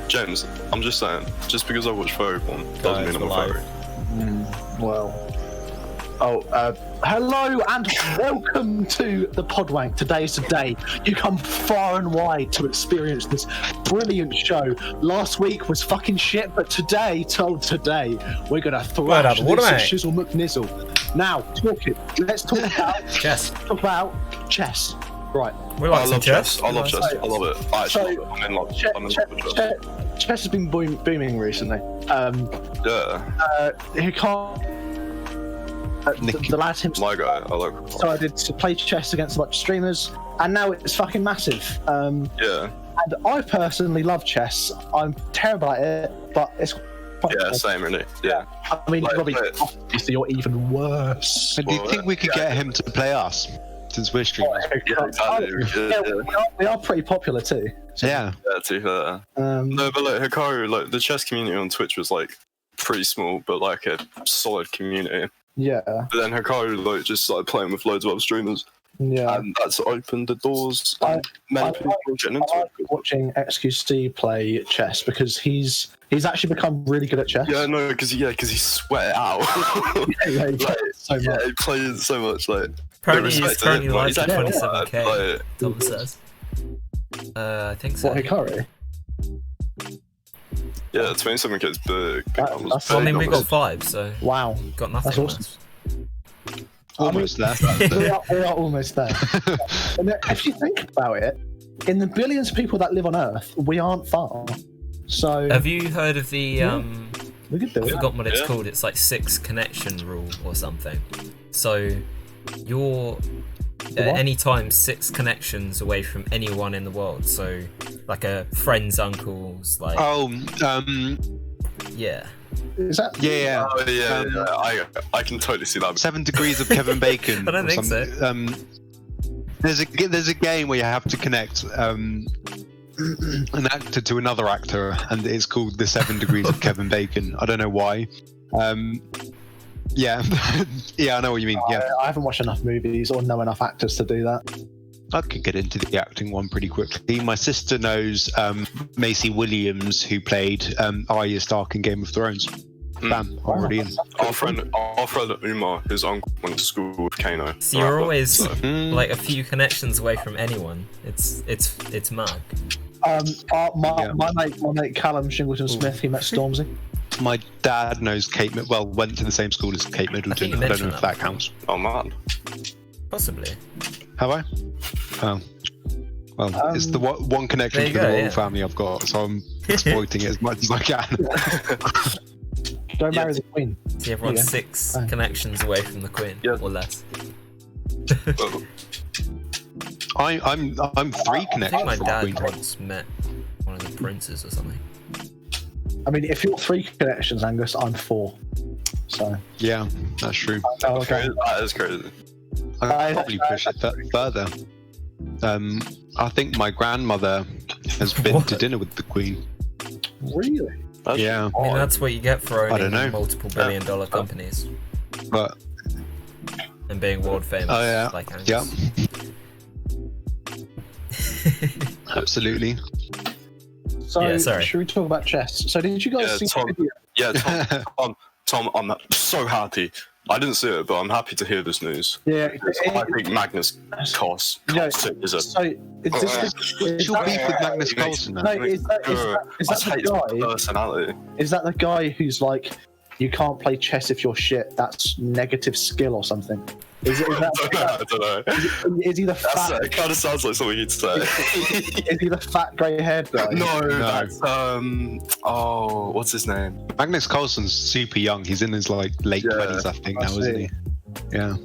James, I'm just saying, just because I watch furry porn doesn't mean I'm a furry. Well. Hello and welcome to the Pudwunk. Today's the day. You come far and wide to experience this brilliant show. Last week was fucking shit, but today we're gonna thrash this shizzle McNizzle. Now, let's talk about chess. Talk about chess. Right. We like some chess. I love chess. I love it. I actually love it. I'm in love with chess. Chess has been booming recently. He can't. The lad himself. My guy, I like. Decided to play chess against a bunch of streamers, and now it's fucking massive. Yeah. And I personally love chess. I'm terrible at it, but it's quite yeah, cool. Same really. Yeah. I mean, Robbie, obviously you're even worse. And do you think we could get him to play us, since we're streamers? Yeah, exactly. We are pretty popular too. So. Yeah. Yeah, to be fair. No, but like Hikaru, like the chess community on Twitch was like pretty small, but like a solid community. Yeah. But then Hikaru like just started playing with loads of other streamers. Yeah. And that's opened the doors. Many people getting into it. Watching XQC play chess because he's actually become really good at chess. Yeah, no, because he sweat it out. He plays so much. Like apparently he's currently live to 27k. Like, Tom says. I think so. What, Hikaru? Yeah, 27k is big. I mean, we got 5, so wow, got nothing. That's awesome. Almost there. we are almost there. And if you think about it, in the billions of people that live on Earth, we aren't far. So have you heard of the we could do I it. forgot what it's called. It's like 6 connection rule or something. So you're at any time 6 connections away from anyone in the world. So like a friend's uncle's, like yeah. Is that? Yeah. Oh, yeah. I can totally see that. 7 degrees of Kevin Bacon. I don't think so. There's a game where you have to connect an actor to another actor, and it's called the 7 degrees of Kevin Bacon. I don't know why. Yeah, yeah, I know what you mean. Yeah, I haven't watched enough movies or know enough actors to do that. I could get into the acting one pretty quickly. My sister knows Macy Williams, who played Arya Stark in Game of Thrones. Bam, already in. Our friend Umar, his uncle went to school with Kano. So you're always like a few connections away from anyone. It's mad. My mate Callum Shingleton Smith, he met Stormzy. My dad knows went to the same school as Kate Middleton. I don't know if that counts. Oh man. Possibly. Have I? Oh. Well, it's the one connection to the royal family I've got, so I'm exploiting it as much as I can. Don't marry the Queen. See, everyone's 6 connections away from the Queen, or less. I'm 3 connections. I think my from dad the Queen. once met one of the princes or something. I mean, if you're 3 connections, Angus, I'm 4. So yeah, that's true. That is crazy. I'd probably push it further. I think my grandmother has been to dinner with the Queen. Really? Yeah. I mean, that's what you get for owning multiple billion-dollar companies. But and being world famous. Oh yeah. Like Angus. Yeah. Absolutely. So, should we talk about chess? So, did you guys see the video? Yeah, Tom, I'm so happy. I didn't see it, but I'm happy to hear this news. Yeah, I think Magnus Carlsen is a. So, What's your beef with Magnus Carlsen? No, is that the guy? Personality. Is that the guy who's like, you can't play chess if you're shit? That's negative skill or something. I don't know. Is he the fat? It kind of sounds like something you'd say. Is he the fat grey-haired guy? No. That's what's his name? Magnus Carlsen's super young. He's in his like late 20s, I think, now, isn't he? Yeah.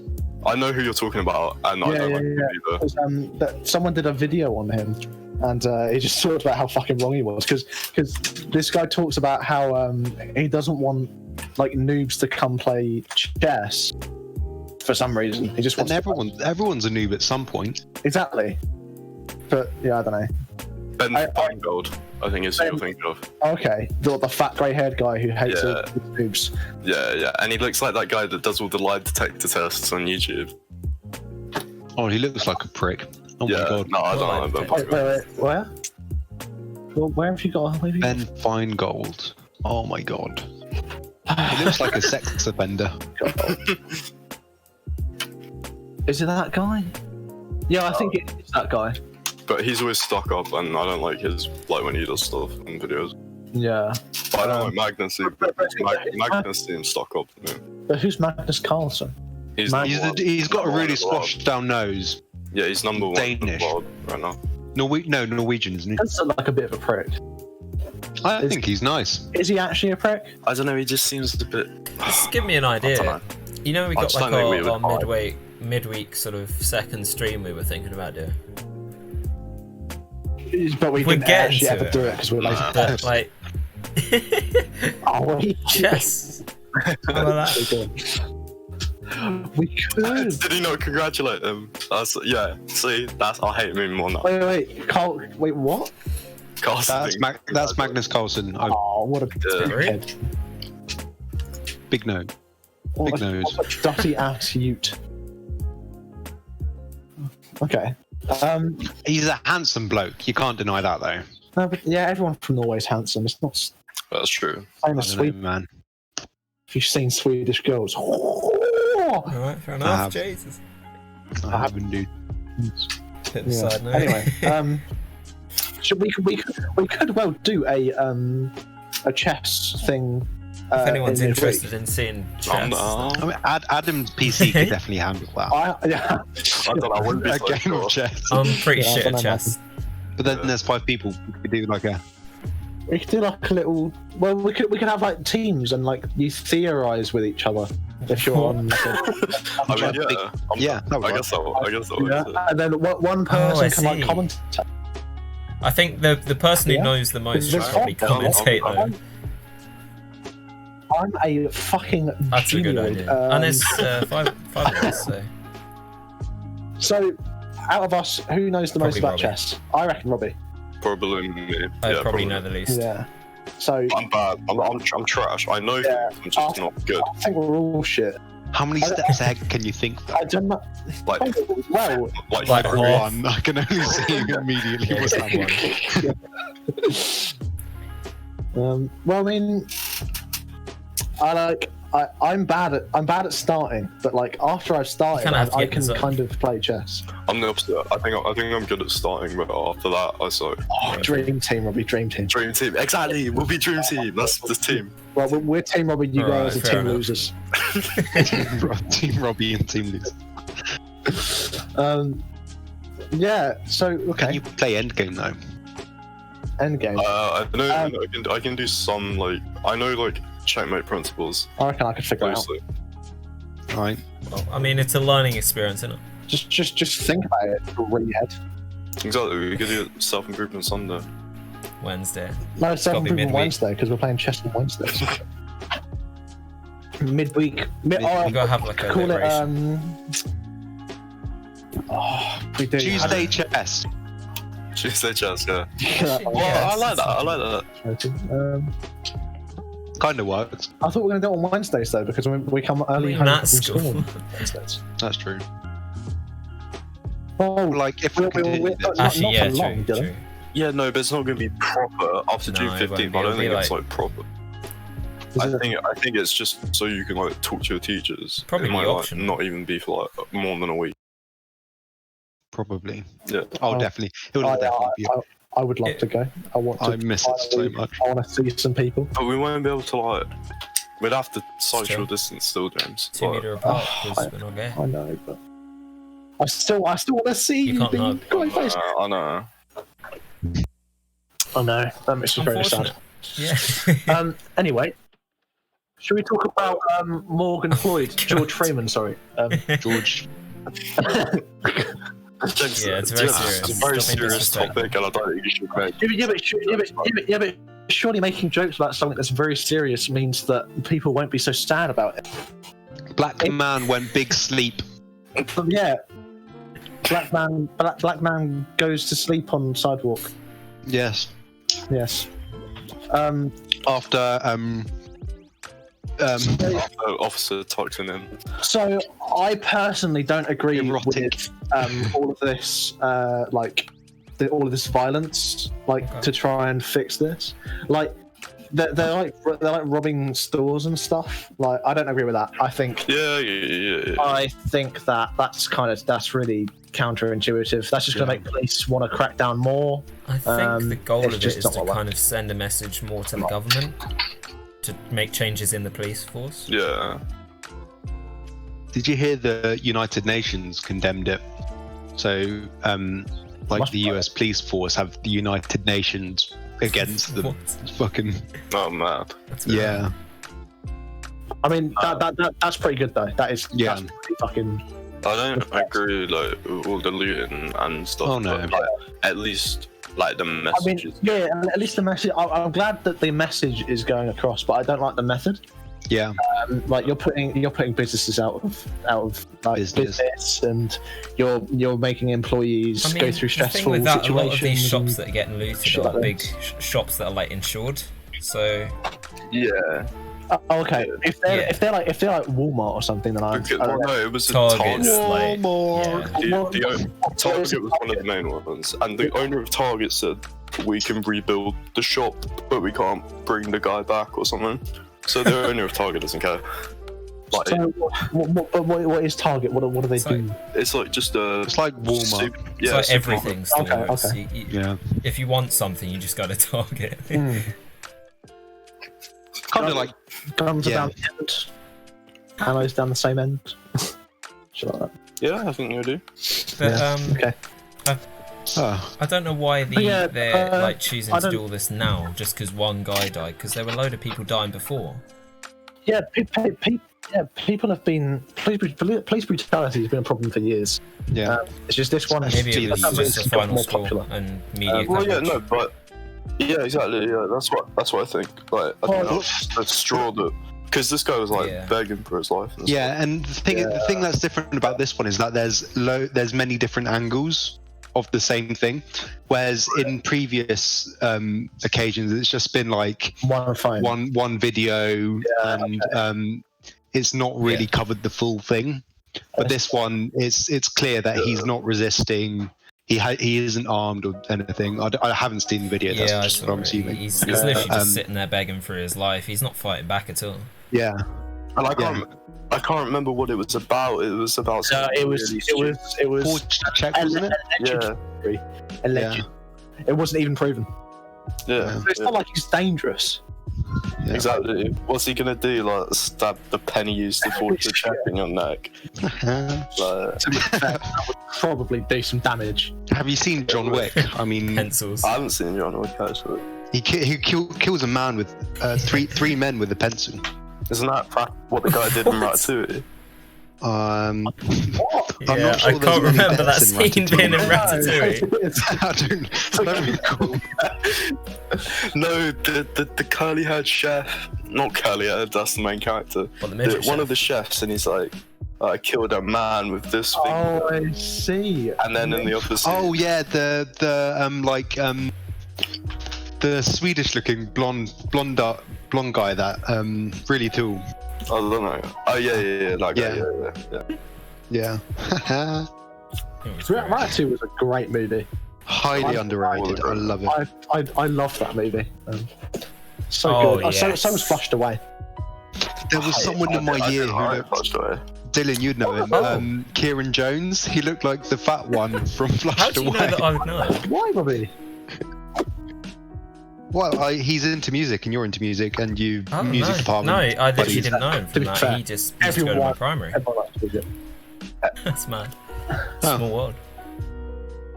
I know who you're talking about, and I don't like him either. Someone did a video on him, and he just talked about how fucking wrong he was, because this guy talks about how he doesn't want like noobs to come play chess for some reason. He just wants. Everyone's a noob at some point. Exactly. But yeah, I don't know. Ben Feingold, I think is who you're thinking of. Okay, the fat grey-haired guy who hates all the noobs. Yeah, and he looks like that guy that does all the lie detector tests on YouTube. Oh, he looks like a prick. Oh my god. No, I don't know. Wait, where? Well, where have you got? Ben Feingold. Oh my god. He looks like a sex offender. Is it that guy? Yeah, I think it's that guy. But he's always stuck up, and I don't like his when he does stuff in videos. Yeah. But I don't like Magnus. Magnus seems stuck up to me. But who's Magnus Carlsen? He's got a really squashed down nose. Yeah, he's number one in the world right now. Norwegian, isn't he? That's like a bit of a prick. I think he's nice. Is he actually a prick? I don't know. He just seems a bit. Just give me an idea. You know, we got like our midweek sort of second stream we were thinking about doing. But we didn't actually ever do it because we're lazy. But like, oh, we yes. We could. Did he not congratulate him? See, I hate him more now. Wait, Carl. Wait, what? That's Magnus Carlsen. Oh, what a dickhead. Big nose. Big nose. What a dirty ass ute. Okay. He's a handsome bloke. You can't deny that, though. No, but yeah, everyone from Norway's handsome. It's not. That's true. Same as Sweden, man. If you've seen Swedish girls. Alright, fair enough. Jesus. I haven't, dude. Hit the side note. Anyway, we could well do a chess thing. If anyone's interested in seeing chess, I mean, Adam's PC could definitely handle that. I don't know. I wouldn't be a game of chess. I'm pretty shit at chess. But then there's 5 people. We could do like a. We could do like a little. Well, we could have like teams and like you theorize with each other if you're on. I guess so. Yeah, and then one person can like commentate. I think the person who knows the most should probably commentate though. I'm a fucking That's a good idea. And there's 5 of us, so. So, out of us, who knows the most about chess? I reckon Robbie. Probably me. I probably know the least. Yeah. So I'm bad. I'm trash. I know things. I'm just not good. I think we're all shit. How many steps ahead can you think? I don't know. Like one. I can only see you immediately. What's that one? Well, I mean, I'm bad at starting, but like after I've started, I can kind of play chess. I'm the opposite. I think I'm good at starting, but after that, I suck. Oh, dream team, Robbie, dream team. Dream team, exactly. We'll be dream team. That's the team. Well, we're team Robbie. You guys are team losers. Team Robbie and team losers. Yeah. So okay. Can you play endgame though? Endgame. I know. I can do some I know checkmate principles. I reckon I could figure it out. Right. Well, I mean, it's a learning experience, isn't it? Just think about it, redhead. Exactly. We could do self-improvement Sunday. Wednesday. No, self-improvement Wednesday because we're playing chess on Wednesdays. Midweek. You gotta have like a call liberation. We do. Tuesday chess. Tuesday chess, yeah. Well, I like that. Kind of works. I thought we were going to do it on Wednesdays though, because we come early home from school on Wednesdays. That's true. Oh, if we could do this. Actually, yeah, true. Yeah, no, but it's not going to be proper after June 15th. I don't think it's proper. I think it's just so you can talk to your teachers. Probably it might option. Not even be for more than a week. Probably. Yeah. Oh, definitely. It would definitely be. I would love to go. I miss it so much. I want to see some people. But we won't be able to we'd have to social distance still, James. 2 meter apart because we're not gay. I know, but I still want to see you. Can't hug. I know. I know. That makes me very sad. Yeah. Anyway, should we talk about Morgan Floyd? George Freeman, sorry. George. Yeah, it's very serious. It's a very serious topic, and I don't think you should make. Yeah, but surely making jokes about something that's very serious means that people won't be so sad about it. Black man went big sleep. Yeah. Black man goes to sleep on sidewalk. Yes. Yes. After officer tucked in. So I personally don't agree with all of this all of this violence, to try and fix this. Like they're like robbing stores and stuff. Like I don't agree with that. I think I think that's really counterintuitive. That's just going to make police want to crack down more. I think the goal of it is to kind of send a message more to the government to make changes in the police force. Yeah. Did you hear the United Nations condemned it? So, the US police force have the United Nations against them. Fucking. Oh man. Yeah. I mean, that's pretty good though. That's pretty fucking. I don't agree with all the looting and stuff. Oh no. But, at least the messages. I mean, at least the message. I'm glad that the message is going across, but I don't like the method. Yeah. You're putting businesses out of business, and you're making employees go through stressful situations. A lot of these shops that are getting looted are big shops that are insured. So. Yeah. Okay. If they're like Walmart or something, then it was Target. Target was one of the main ones, and the owner of Target said we can rebuild the shop, but we can't bring the guy back or something. So the owner of Target doesn't care. So what is Target? What do they do? It's just it's like Walmart. It's like everything store. Okay. If you want something, you just go to Target. Kind of like guns down the end, ammo's down the same end. Shit like that. Yeah, I think you do. But okay. I don't know why they're choosing to do all this now, just because one guy died. Because there were a load of people dying before. Yeah, people have been police brutality has been a problem for years. Yeah, it's just this one. Maybe it was just a final straw and media coverage. Yeah, exactly. Yeah, that's what I think. I think that's the straw that, because this guy was begging for his life. And the thing that's different about this one is that there's many different angles of the same thing, whereas in previous occasions it's just been one video, and it's not really covered the full thing. But this one, it's clear that he's not resisting. He isn't armed or anything. I haven't seen the video. That's just what I'm assuming. He's literally just sitting there begging for his life. He's not fighting back at all. Yeah. And I can't remember what it was about. It was about. It was forged checks, wasn't it? Alleged. It wasn't even proven. Yeah. So it's not like he's dangerous. Yeah. Exactly. What's he gonna do? Stab the penny used to forge the check in your neck? That would probably do some damage. Have you seen John Wick? I mean, pencils. I haven't seen John Wick actually. He kills a man with three men with a pencil. Isn't that what the guy did in Ratatouille? I'm not sure I can't remember that scene being in Ratatouille. I don't recall. No, the curly-haired chef, not curly-haired, that's the main character. One of the chefs, and he's like, I killed a man with this thing. Oh, I see. And then in the other scene, oh yeah, the Swedish-looking blonde guy that really tall. I don't know. Oh yeah, that guy. Yeah. Ratatouille was a great movie. Highly underrated. I love it. I love that movie. So good. Yes. So was flushed away. There was someone in my year who looked. Dylan, you'd know him. Kieran Jones. He looked like the fat one from Flushed How do you Away. know that I would know? Why, Robbie? Well, he's into music, and you're into music, and music department. No, I literally buddies. didn't know him from that. fair, He just used to go to my primary. Everyone likes music. That's mad. Small world.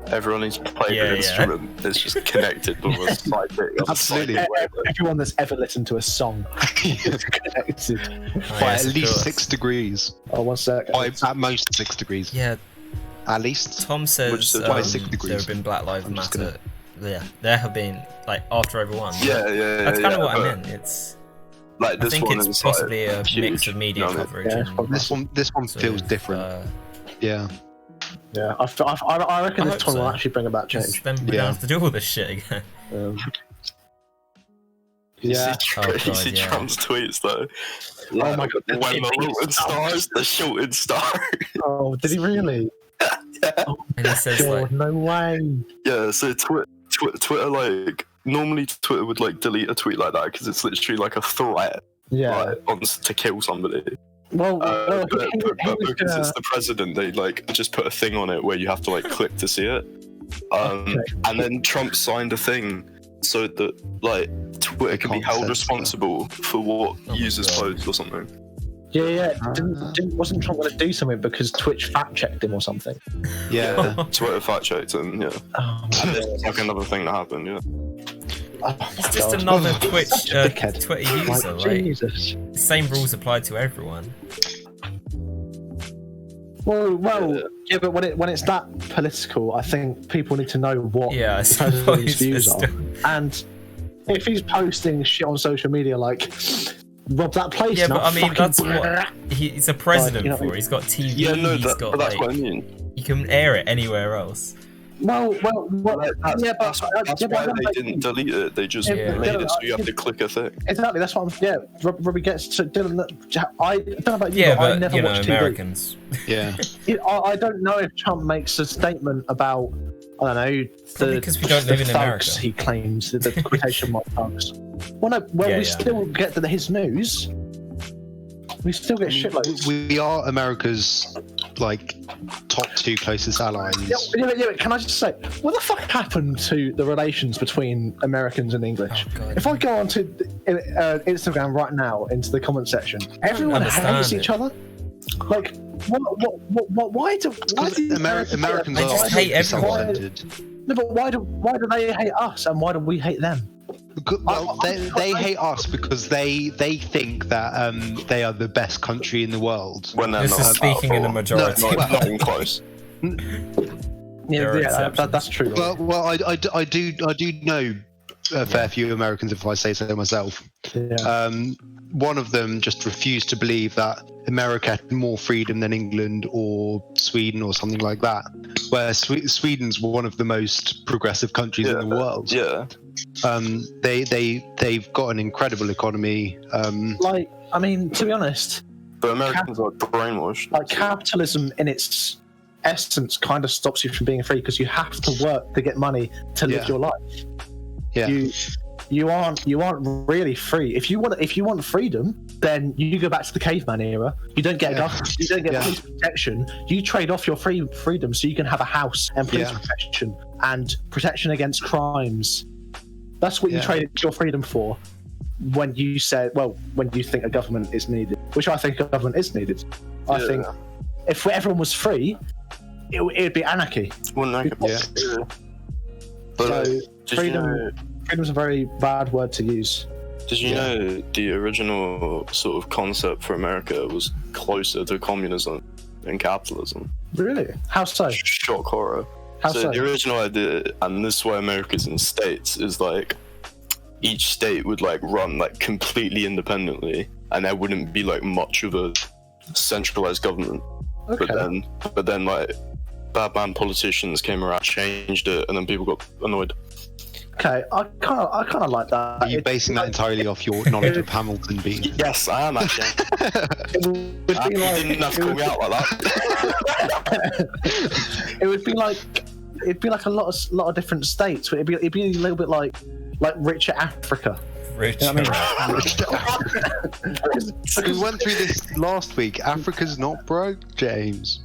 Everyone who's played an instrument is just connected with a side bit. Absolutely. Everyone that's ever listened to a song is connected By at least 6 degrees. Oh, 1 sec. By at most 6 degrees. Yeah. At least. Tom says by 6 degrees. there have been Black Lives Matter. Yeah, there have been after everyone. Yeah. That's kind of what I meant. It's. Like this I think one it's possibly a mix of media coverage. Yeah, this one feels different. Yeah. Yeah, I reckon this one will actually bring about change. Then we don't have to do all this shit again. You see Trump's tweets though. Oh my god! When the shooting stars. Oh, did he really? Yeah. And he says God, like, no way. Yeah, so Twitter, like, normally Twitter would, like, delete a tweet like that because it's literally, like, a threat, Yeah. like, to kill somebody. Well, But he was because gonna... it's the president, they, like, just put a thing on it where you have to, like, click to see it. Okay. And then Trump signed a thing so that, like, Twitter can be held responsible for what users post or something. Yeah. Wasn't Trump going to do something because Twitch fact-checked him or something? Yeah. Twitter fact-checked him, yeah. Oh, And it's like another thing that happened, yeah. it's just another Twitch Twitter user. Like, Jesus. same rules apply to everyone. Well, yeah, but when it's that political, I think people need to know what Yeah, I the president's suppose views are. still... And if he's posting shit on social media like rob that place, Yeah, but I mean, fucking... that's what he's a president Like, you know, for. He's got TV. Yeah, no, he's got, but that's like, what I mean. you can air it anywhere else. Well, That's yeah, but why they didn't delete it. They just Yeah. made it so you have to click a thing. Exactly, that's what I'm. Yeah, Robbie gets to Dylan. I don't know about you, Yeah, but I but never you know, watch Americans. Yeah. TV. I don't know if Trump makes a statement about, I don't know, Probably because we don't live in thugs, America. he claims, the quotation mark thugs. Well, no, Yeah, we still get to his news. We still get shitloads. We are America's like top 2 closest allies. Yeah, can I just say, what the fuck happened to the relations between Americans and English? Oh, God. If I go onto Instagram right now into the comment section, everyone hates each other. Like, why do Americans They are just hate everyone. self-centered. No, but why do they hate us and why do we hate them? Well, they hate us because they think that they are the best country in the world. When they're This not is speaking in the majority. not even close. Yeah, that's true. Well, I do know a fair few Americans, if I say so myself. Yeah. One of them just refused to believe that America had more freedom than England or Sweden or something like that. Where Sweden's one of the most progressive countries in the world. Yeah. They've got an incredible economy. Like, I mean, to be honest, But Americans are brainwashed. like capitalism in its essence kind of stops you from being free because you have to work to get money to live your life. Yeah. You aren't really free. If you want freedom, then you go back to the caveman era. You don't get a government, you don't get police protection. You trade off your freedom so you can have a house and police protection and protection against crimes. That's what you trade your freedom for. When you think a government is needed, which I think a government is needed. I think if everyone was free, it would be anarchy. But freedom's a very bad word to use. Did you know the original sort of concept for America was closer to communism than capitalism? Really? How so? Shock horror. How so? The original idea, and this is why America's in states, is like each state would like run like completely independently, and there wouldn't be like much of a centralized government. Okay. But then like bad man politicians came around, changed it, and then people got annoyed. Okay, I kind of like that. Are you basing that entirely off your knowledge of Hamilton being? Yes, I am actually. It would be like, didn't have to call me out like that. it would be like a lot of different states. It'd be a little bit like richer Africa. Rich. You know what I mean? We went through this last week. Africa's not broke, James.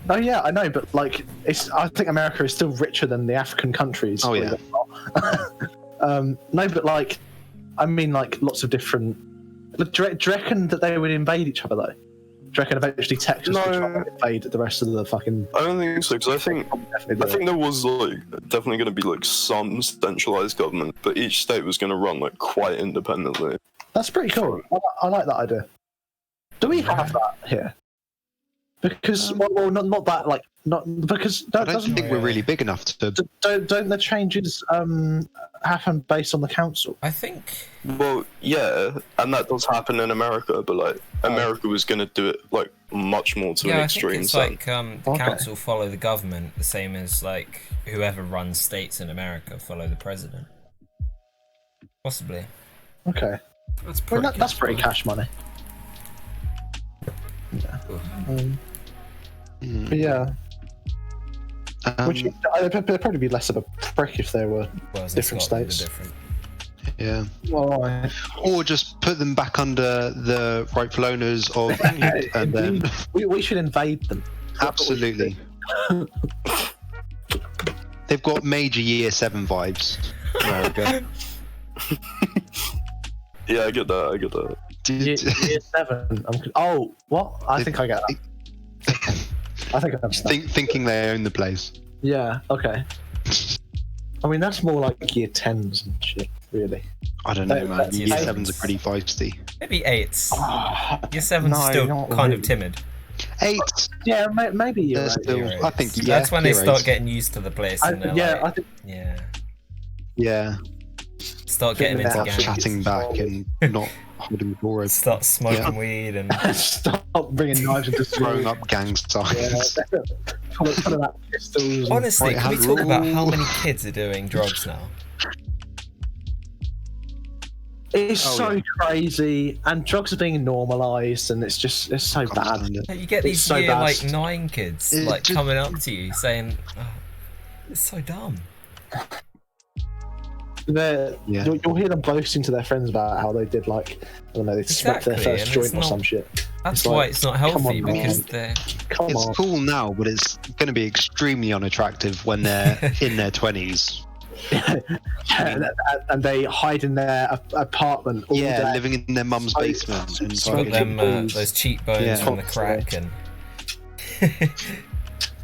Oh yeah, I know, but like I think America is still richer than the African countries. Oh yeah. No, but like, I mean, like lots of different. Do you reckon that they would invade each other though? Do you reckon eventually Texas would try to invade the rest of the fucking? I don't think so, because I think there was like definitely going to be like some centralized government, but each state was going to run like quite independently. That's pretty cool. I like that idea. Do we have that here? Because well, not that like not because I don't think we're really big enough to. Don't the changes happen based on the council? I think. Well, yeah, and that does happen in America, but like America was going to do it like much more to an extreme. I think it's like the council follow the government, the same as like whoever runs states in America follow the president. Possibly. Okay. That's pretty. That's pretty cash money. Yeah. But yeah. Which they'd probably be less of a prick if there were different states. Different. Yeah. Well, Or just put them back under the rightful owners of England, and then we should invade them. absolutely. They've got major Year 7 vibes. America. Yeah, I get that. Year 7. Oh, what? I think I get that. I think I understand. Thinking they own the place. Yeah. Okay. I mean, that's more like Year 10s and shit, really. I don't know, man. Year 7s are pretty feisty. Maybe 8s. Year 7's still kind of timid. 8. Yeah, maybe you're right. Still, I think that's when they year start 8. getting used to the place. And I think. Yeah. Start getting into Start gangs. chatting back and not holding the door open. Start smoking weed and Stop bringing knives into Throwing up gang signs. pulling out pistols. honestly, can we talk about how many kids are doing drugs now? It's so crazy, and drugs are being normalised, and it's so bad. You get these so year bad. 9 kids It just- coming up to you saying, oh, "It's so dumb." You'll hear them boasting to their friends about how they did they smoked their Exactly, first and joint it's or not- some shit. That's like, why it's not healthy come on, because man. they're Come It's on. cool now, but it's going to be extremely unattractive when they're in their 20s. and they hide in their apartment all day. Living in their mum's basement. And got them balls. those cheekbones Yeah. from the crack and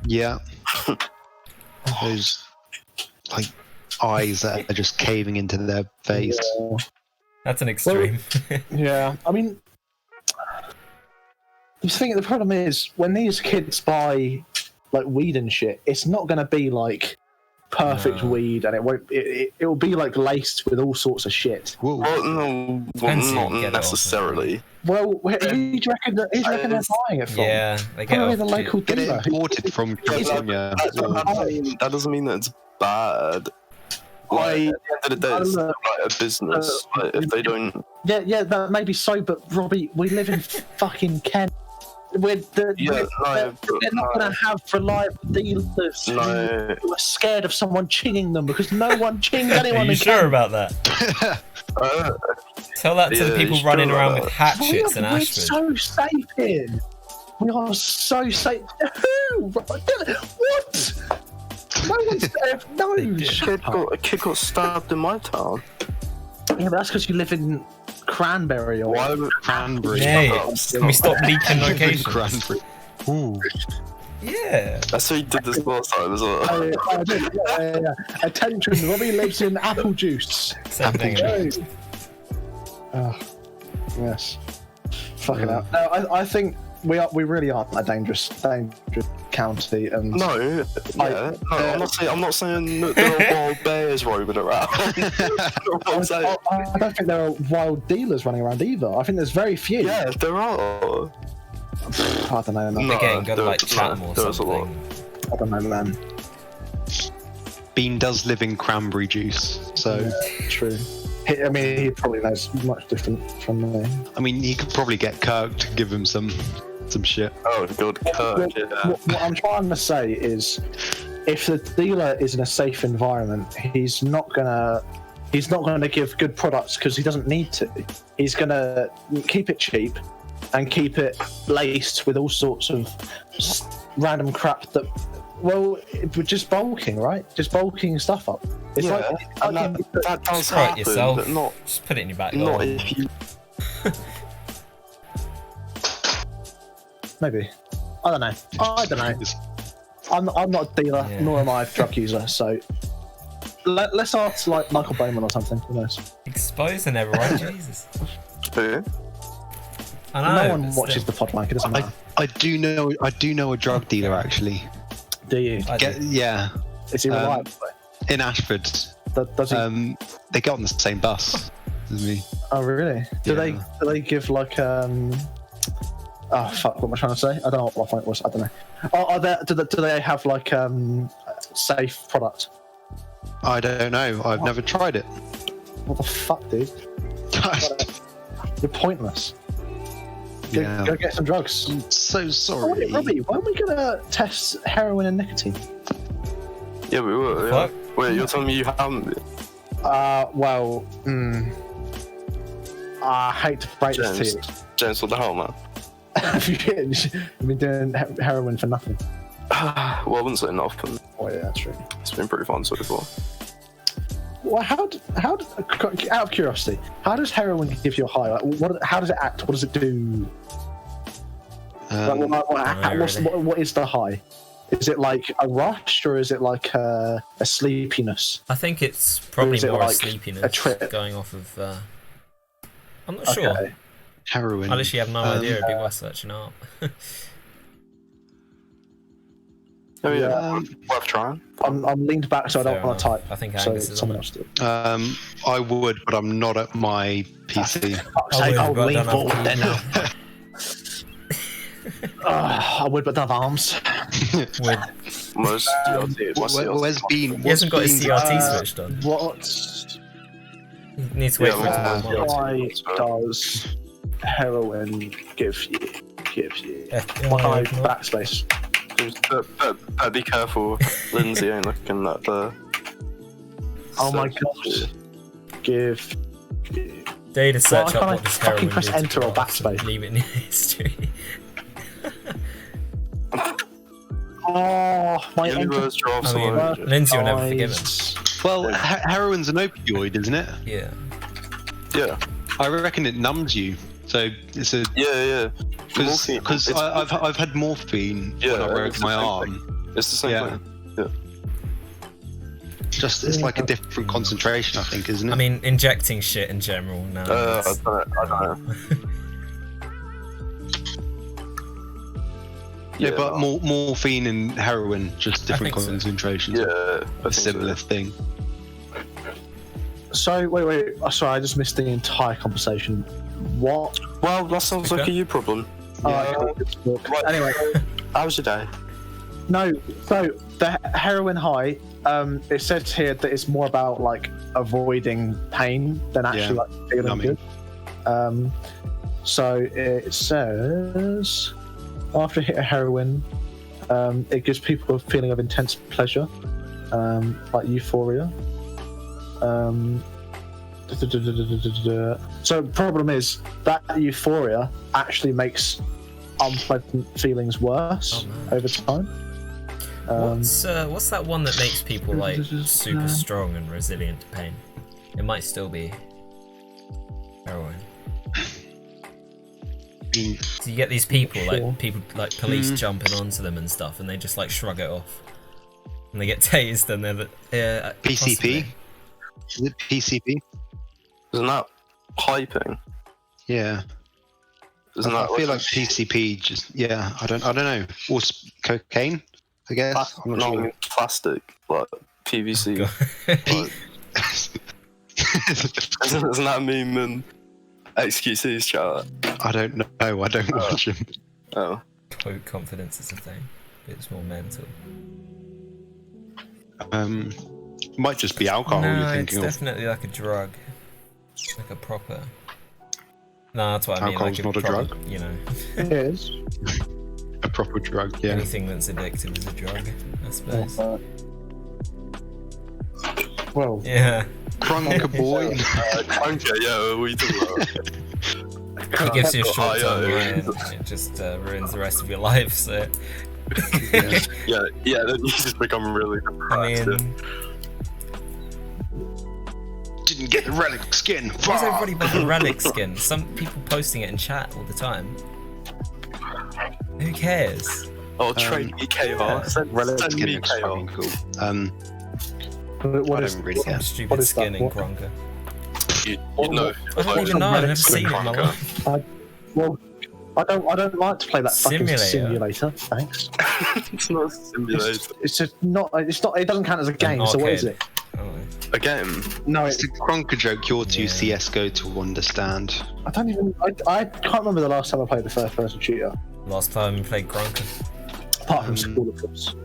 yeah. Those eyes that are just caving into their face. that's an extreme. Yeah, I mean, the problem is when these kids buy weed and shit, it's not going to be perfect weed, and it will be laced with all sorts of shit. Whoa. Well, no, Depends who not you get it off of. necessarily. Well, who do you reckon they're buying it from? Yeah, they get Probably off the to- local Get it dealer. imported from California. That doesn't mean that it's bad. At the end of the day, it's still a business. If they don't, Yeah, that may be so, but Robbie, we live in fucking Kent. They're not going to have reliable dealers who are scared of someone chinging them because no one chings Are anyone you in sure Kent. about that? Tell that to the people sure running around about with that. hatchets in We're Ashford. so safe here. We are so safe. Who? What? No one's there. No. a kid got stabbed in my town. Yeah, but that's because you live in Cranberry or Why would Cranberry. Yeah, can we stop leaking locations? Cranberry. Ooh. Yeah. That's what you did this last time as well. I did. Yeah. Attention, Robbie lives in apple juice. Same thing. Yes. Fucking hell. No, I think we really aren't a dangerous county. And No, I'm not saying that there are wild bears roaming around. I'm saying, I don't think there are wild dealers running around either. I think there's very few. yeah, there are. I don't know, man. No. Again, gotta there- chat them or there's a lot. something. I don't know, man. Bean does live in cranberry juice, so True. I mean, he probably knows much different from me. I mean, he could probably get Kirk to give him some shit. Oh god, Kirk, yeah. What I'm trying to say is, if the dealer is in a safe environment, he's not gonna give good products because he doesn't need to. He's gonna keep it cheap and keep it laced with all sorts of random crap that. Well, we're just bulking, right? Just bulking stuff up. It's Yeah, and that does Try it happen, yourself. but not Just put it in your back not garden. if you. maybe. I don't know. I'm not a dealer, Yeah. nor am I a drug user. So let's ask Michael Bowman or something. Who knows? Exposing everyone, Jesus. Who? I know. No one but watches still. the Pudwunk. It doesn't matter. I do know a drug dealer actually. Do you? I do. Yeah, Is he reliable? in Ashford. Does he? They get on the same bus as me. Oh really? Do Yeah. they give Oh fuck! What am I trying to say? I don't know what my point was. I don't know. Do they have safe product? I don't know. I've never tried it. What the fuck, dude? You're pointless. Yeah. Go get some drugs. I'm so Oh, sorry. wait, Robbie, when are we gonna test heroin and nicotine? Yeah, we were. Yeah. Wait, you're telling me you haven't been? Well, I hate to break this to you. James, what the hell, man? You've been doing heroin for nothing. Well, I wouldn't say nothing. Oh yeah, that's true. It's been pretty fun so far. Well, out of curiosity, how does heroin give you a high? Like, how does it act? What does it do? What is the high? Is it like a rush or is it like a sleepiness? I think it's probably more like a sleepiness. A trip? Going off of. I'm not sure. Heroin. I literally have no idea. It'd be worth searching up. Oh yeah, worth trying. I'm leaned back, so I don't want to type. I think Angus is someone else do. I would, but I'm not at my PC. I'll lean forward then. I would, but don't have arms. Most Where's Bean? He hasn't got his CRT switched on. What? He needs to wait for it to warm up. Why does heroin give you? Why Backspace. Just be careful, Lindsay ain't looking at the. Oh my gosh. Give. Data search up what does heroin fucking press do enter to or graphs and backspace? leave it in your history. Oh, my Universe drops. I mean, Lindsay will never forgive him. Well, heroin's an opioid, isn't it? Yeah. Yeah. I reckon it numbs you. So it's a Yeah. because I've had morphine when I broke my arm. It's the same thing. Yeah. Just it's like a different concentration, I think, isn't it? I mean, injecting shit in general. No. I don't know. Yeah, but morphine and heroin, just different think so. concentrations. Yeah, a similar thing. So wait. Oh, sorry, I just missed the entire conversation. What? Well, that sounds like a you problem. Anyway, how was your day? No. So the heroin high. It says here that it's more about like avoiding pain than actually like feeling good. So it says after a hit of heroin, it gives people a feeling of intense pleasure, like euphoria. So the problem is that euphoria actually makes unpleasant feelings worse over time. What's that one that makes people like super strong and resilient to pain? It might still be heroin. So you get these people like police jumping onto them and stuff, and they just like shrug it off, and they get tased, and they're PCP. possibly. Is it PCP? Isn't that hyping? Yeah. Isn't I that feel like PCP just I don't know. Or cocaine, I guess. I'm not sure. Plastic, like PVC. Isn't that a meme in XQC's chat? I don't know. I don't watch him. Oh. Quote confidence is a thing. It's more mental. Might just be alcohol you're thinking it's of. definitely like a drug. Like a proper. No, that's what I mean. Alcohol's like not a drug? You know. It is. A proper drug, yeah. Anything that's addictive is a drug, I suppose. Well. Yeah. Crunker boy. Crunker, yeah, what are you talking about? It gives you a short term and it just ruins the rest of your life, so. yeah, then you just become really depressed. I mean. Didn't get the relic skin. Why is everybody buying relic skin? Some people posting it in chat all the time. Who cares? Oh, trade me KR. Send skin me looks fucking KR. cool. What I is don't really care. Stupid skin in Kronka. You know. I don't even know. I've never seen it in my life. Well, I don't like to play that fucking simulator. Thanks. It's not a simulator. It's just not. It's not. It doesn't count as a game. So what is it? A game? No, It's a Kronka joke you're too CSGO to understand. I don't even. I can't remember the last time I played a first-person shooter. Last time we played Kronka. Apart from school, of course.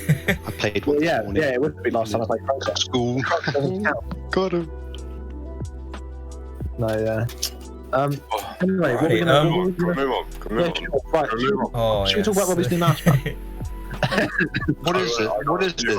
I played one this morning. Yeah, it would be last time I played Kronka. School. Doesn't count. Got him. No, yeah. Anyway, what are we Move gonna on. Right. Oh, Should we talk about Robbie's new mouse pad? What is it? What is it?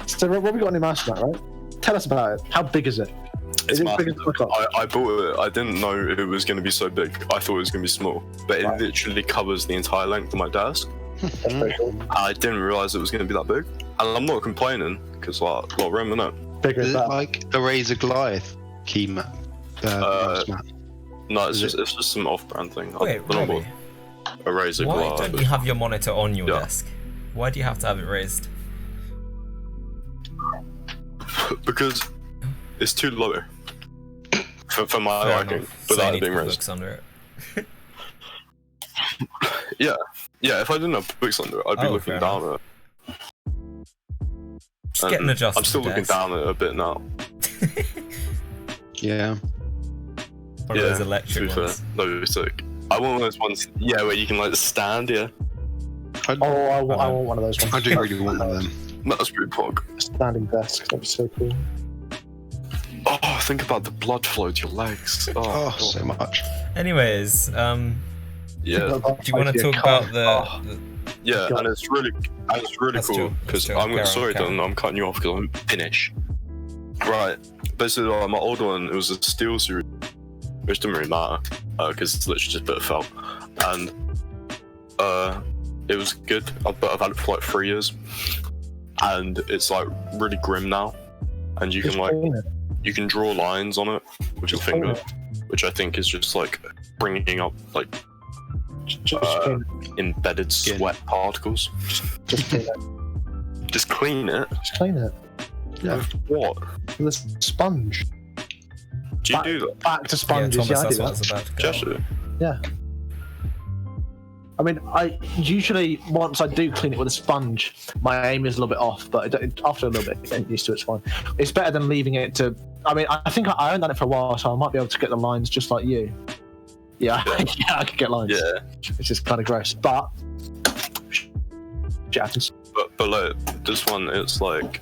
So Robbie got a new mouse mat, right? Tell us about it. How big is it? It's Is it massive. big as my car? I bought it. I didn't know it was going to be so big. I thought it was going to be small, but it literally covers the entire length of my desk. That's pretty cool. I didn't realize it was going to be that big, and I'm not complaining because like a lot of room in it. Bigger Is as it that. like a Razor Goliath key mat? Mouse mat? No, it's just some off-brand thing. Wait, I don't know Robbie, what a Razor why Glass. don't you have your monitor on your Yeah. desk? Why do you have to have it raised? Because it's too low for my Fair liking enough. So you without need it being to put raised. books under it. Yeah. If I didn't have books under it, I'd be Oh, looking fair down at it. Just get an And adjustable I'm still looking desk. down at it a bit now. Yeah. One of those to electric be fair, ones. those sick. I want one of those ones, where you can like stand, Oh, I want one of those ones. I do really want one of them. That's pretty pog. A standing desk. That'd be so cool. Oh, think about the blood flow to your legs. Oh, God. so much. Anyways, Yeah, do you want to talk about the yeah, and it's really That's cool true, because that's true. sorry, Carry on. Don, I'm cutting you off because I'm finished. Right, basically, my old one, it was a steel series, which didn't really matter because it's literally just a bit of felt, and it was good. But I've had it for like 3 years, and it's like really grim now, and you can Just like clean it. you can draw lines on it with your finger, which I think is just like bringing up like Just clean it. embedded Skin. sweat particles. Just clean it. Just clean it. Just clean it. Yeah. With what? With a sponge. Do you do that? Back to yeah, sponges. Thomas, Yeah, I that's do what I was that. about to go. Jesse? Yeah. I mean, I usually once I do clean it with a sponge, my aim is a little bit off, but after a little bit, getting used to it's fine. It's better than leaving it to. I mean, I think I haven't done it for a while, so I might be able to get the lines just like you. Yeah, yeah, I could get lines. Yeah. It's just kind of gross, but shit happens. But like this one, it's like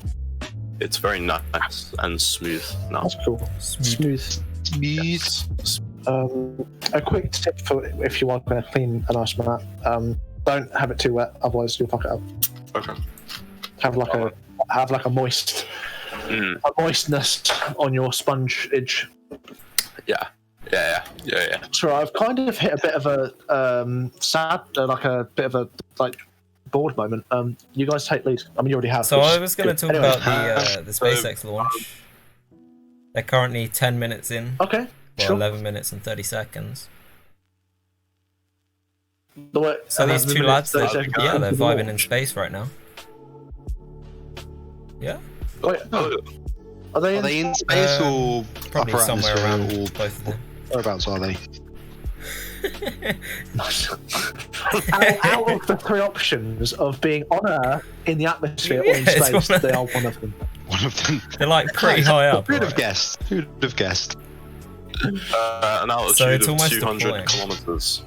it's very nice and smooth now. That's cool. Smooth. A quick tip for if you are going to clean a nice mat, don't have it too wet, otherwise you'll fuck it up. Okay. Have like a moist, a moistness on your sponge edge. Yeah. So I've kind of hit a bit of a sad, like a bit of a like bored moment. You guys take lead. I mean, you already have. So which I is was going to good. talk Anyway. about the SpaceX launch. They're currently 10 minutes in. Okay. Well, Sure. 11 minutes and 30 seconds. So These two lads, they're vibing in space right now. Yeah, Wait, Oh, are they? Are they in space or probably upper somewhere atmosphere around or both of them. whereabouts are they? out of the three options of being on Earth, in the atmosphere, or in Yeah, it's space, one of they are one of them. One of them. They're like pretty high up. Who'd have right? guessed? Who'd have guessed? an So altitude it's of almost 200 deploying. kilometers.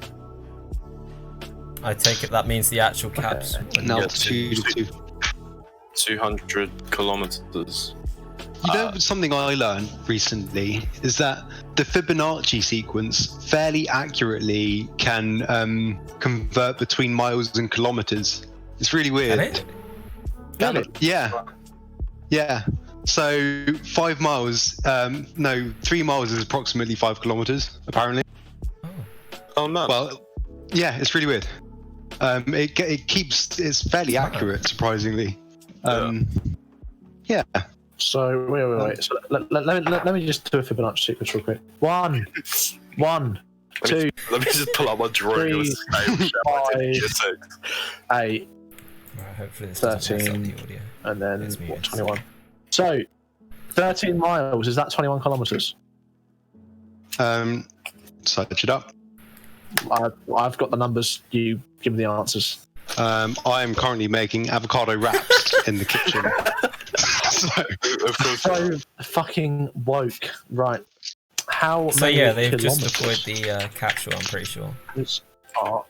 I take it that means the actual capsule. An altitude of 200 kilometers. You know, something I learned recently is that the Fibonacci sequence fairly accurately can convert between miles and kilometers. It's really weird. Can it? Can it? Yeah. So 5 miles, 3 miles is approximately 5 kilometers, apparently. Oh man. Well, yeah, it's really weird. It's fairly accurate, surprisingly. Yeah. So wait. So let me just do a Fibonacci sequence real quick. One, two, Let me just pull out my drawing. 3, 8, Right, hopefully this doesn't mess up 13, the audio. and then It's muted. 21. So 13 miles, is that 21 kilometers? Search it up. I've got the numbers. You give me the answers. I am currently making avocado wraps in the kitchen. So, Of course. So fucking woke. Right. How So many yeah, they've just kilometers? deployed the capsule, I'm pretty sure. Are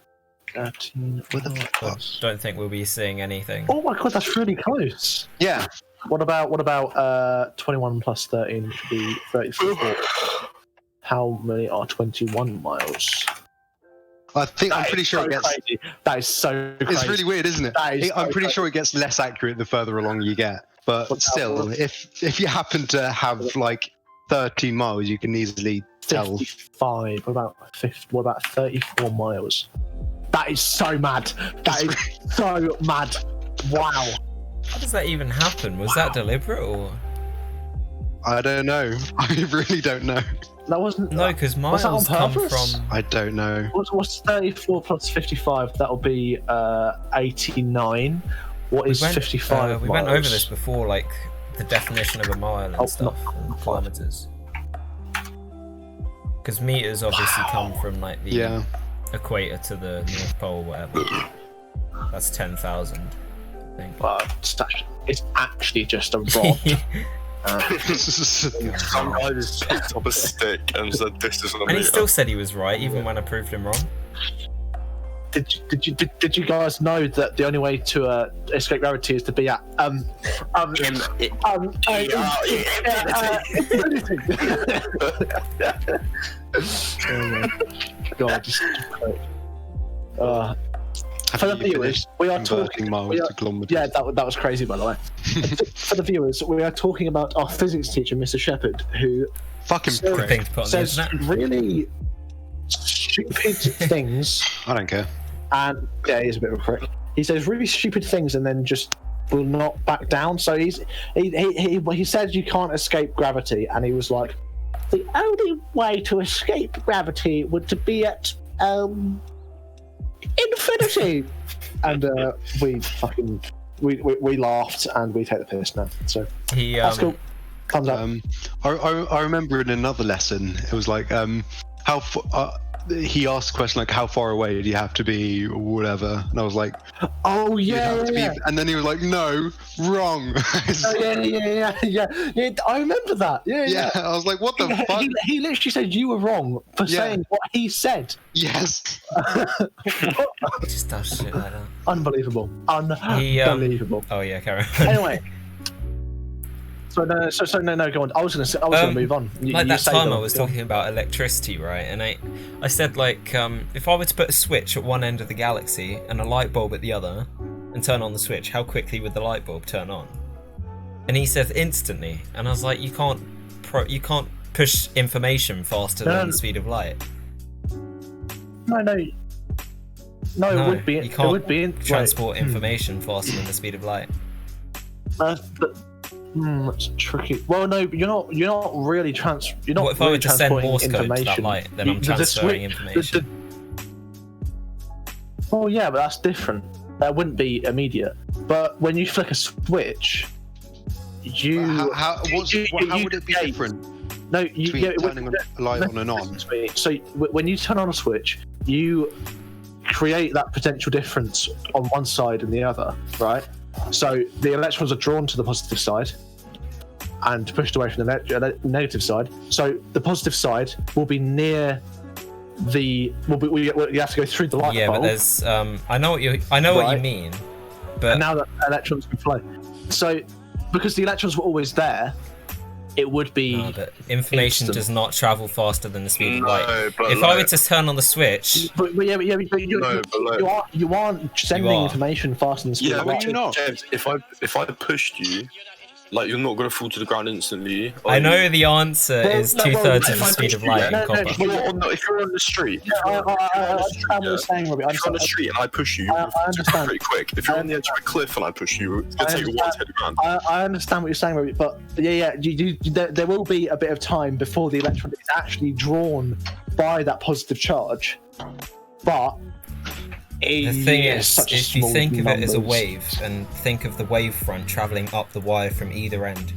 13 kilometers. Don't think we'll be seeing anything. Oh my god, that's really close. yeah. What about 21 plus 13 would be 34? How many are 21 miles? I'm pretty sure it gets. Crazy. That is so crazy. It's really weird, isn't it? I'm pretty crazy. sure it gets less accurate the further along you get. But still, if you happen to have like 13 miles, you can easily tell. 55. What about 34 miles? That is so mad. That is so mad. Wow. How does that even happen? Was that deliberate or? I don't know. I really don't know. That wasn't. No, because miles come from. I don't know. What's 34 plus 55? That'll be 89. What is 55? We went over this before, like the definition of a mile and stuff, and kilometers. Because meters obviously come from like the equator to the North Pole, whatever. That's 10,000. I think. Well, it's actually just a rod. Some guy just picked up a stick and said, "This is an." And he still said he was right, even when I proved him wrong. Did you guys know that the only way to escape gravity is to be at infinity? Oh my god! For the viewers, we are talking miles to kilometers. Yeah, that was crazy, by the way. For the viewers, we are talking about our physics teacher, Mr. Shepherd, who says really stupid things. I don't care. And yeah, he's a bit of a prick. He says really stupid things and then just will not back down. So he said you can't escape gravity, and he was like, the only way to escape gravity would to be at infinity. And we laughed and we take the piss now. So that's cool. Thumbs up. I remember in another lesson, it was like he asked a question like, how far away do you have to be or whatever, and I was like, oh yeah. And then he was like, no, wrong. Yeah, I remember that. Yeah. I was like, what the fuck? He literally said you were wrong for saying what he said. Yes. He just does shit like that. Unbelievable. Oh yeah, carry on. Anyway. So no, go on. I was gonna move on. That time I was talking about electricity, right? And I said like, if I were to put a switch at one end of the galaxy and a light bulb at the other, and turn on the switch, how quickly would the light bulb turn on? And he said instantly. And I was like, you can't push information faster than the speed of light. No, it would be. You can't it would be transport information faster than the speed of light. That's tricky. Well, no, you're not really You're not. What if really I were to send Morse code to that light? Then I'm transferring information. Oh yeah, but that's different. That wouldn't be immediate. But when you flick a switch, how would it be different? No, turning a light on and on. So when you turn on a switch, you create that potential difference on one side and the other, right? So the electrons are drawn to the positive side and pushed away from the negative side. So the positive side will be near you have to go through the light bulb. Yeah, but there's I know what you mean, but and now that electrons can flow. So because the electrons were always there, it would be. No, but information does not travel faster than the speed of light. If I were to turn on the switch, you aren't sending information faster than the speed of light. You're not. James, if I pushed you, like you're not gonna fall to the ground instantly. I know the answer is 2/3 of the speed of light in copper. If you're on the street, I understand what you're saying, Robbie. If you're on the street and I push you, I understand. Pretty quick. If you're on the edge of a cliff and I push you, it's gonna take you a while to hit the ground. I understand what you're saying, Robbie, but there will be a bit of time before the electron is actually drawn by that positive charge. But the thing is, if you think of it as a wave and think of the wavefront traveling up the wire from either end.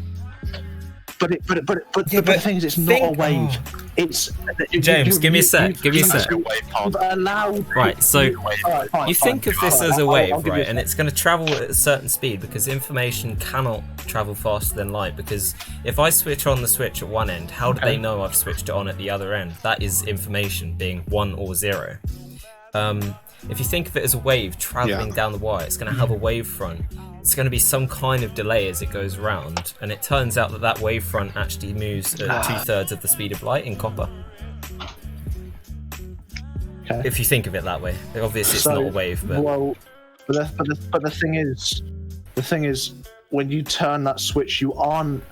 But the thing is, it's not a wave. It's James. Give me a sec. Right. So you think of this as a wave, right? And it's going to travel at a certain speed because information cannot travel faster than light. Because if I switch on the switch at one end, how do they know I've switched it on at the other end? That is information being 1 or 0. If you think of it as a wave traveling down the wire, it's going to have a wavefront. It's going to be some kind of delay as it goes round, and it turns out that wavefront actually moves at 2/3 of the speed of light in copper. Okay. If you think of it that way, obviously it's not a wave, but well, but the thing is, when you turn that switch, you aren't.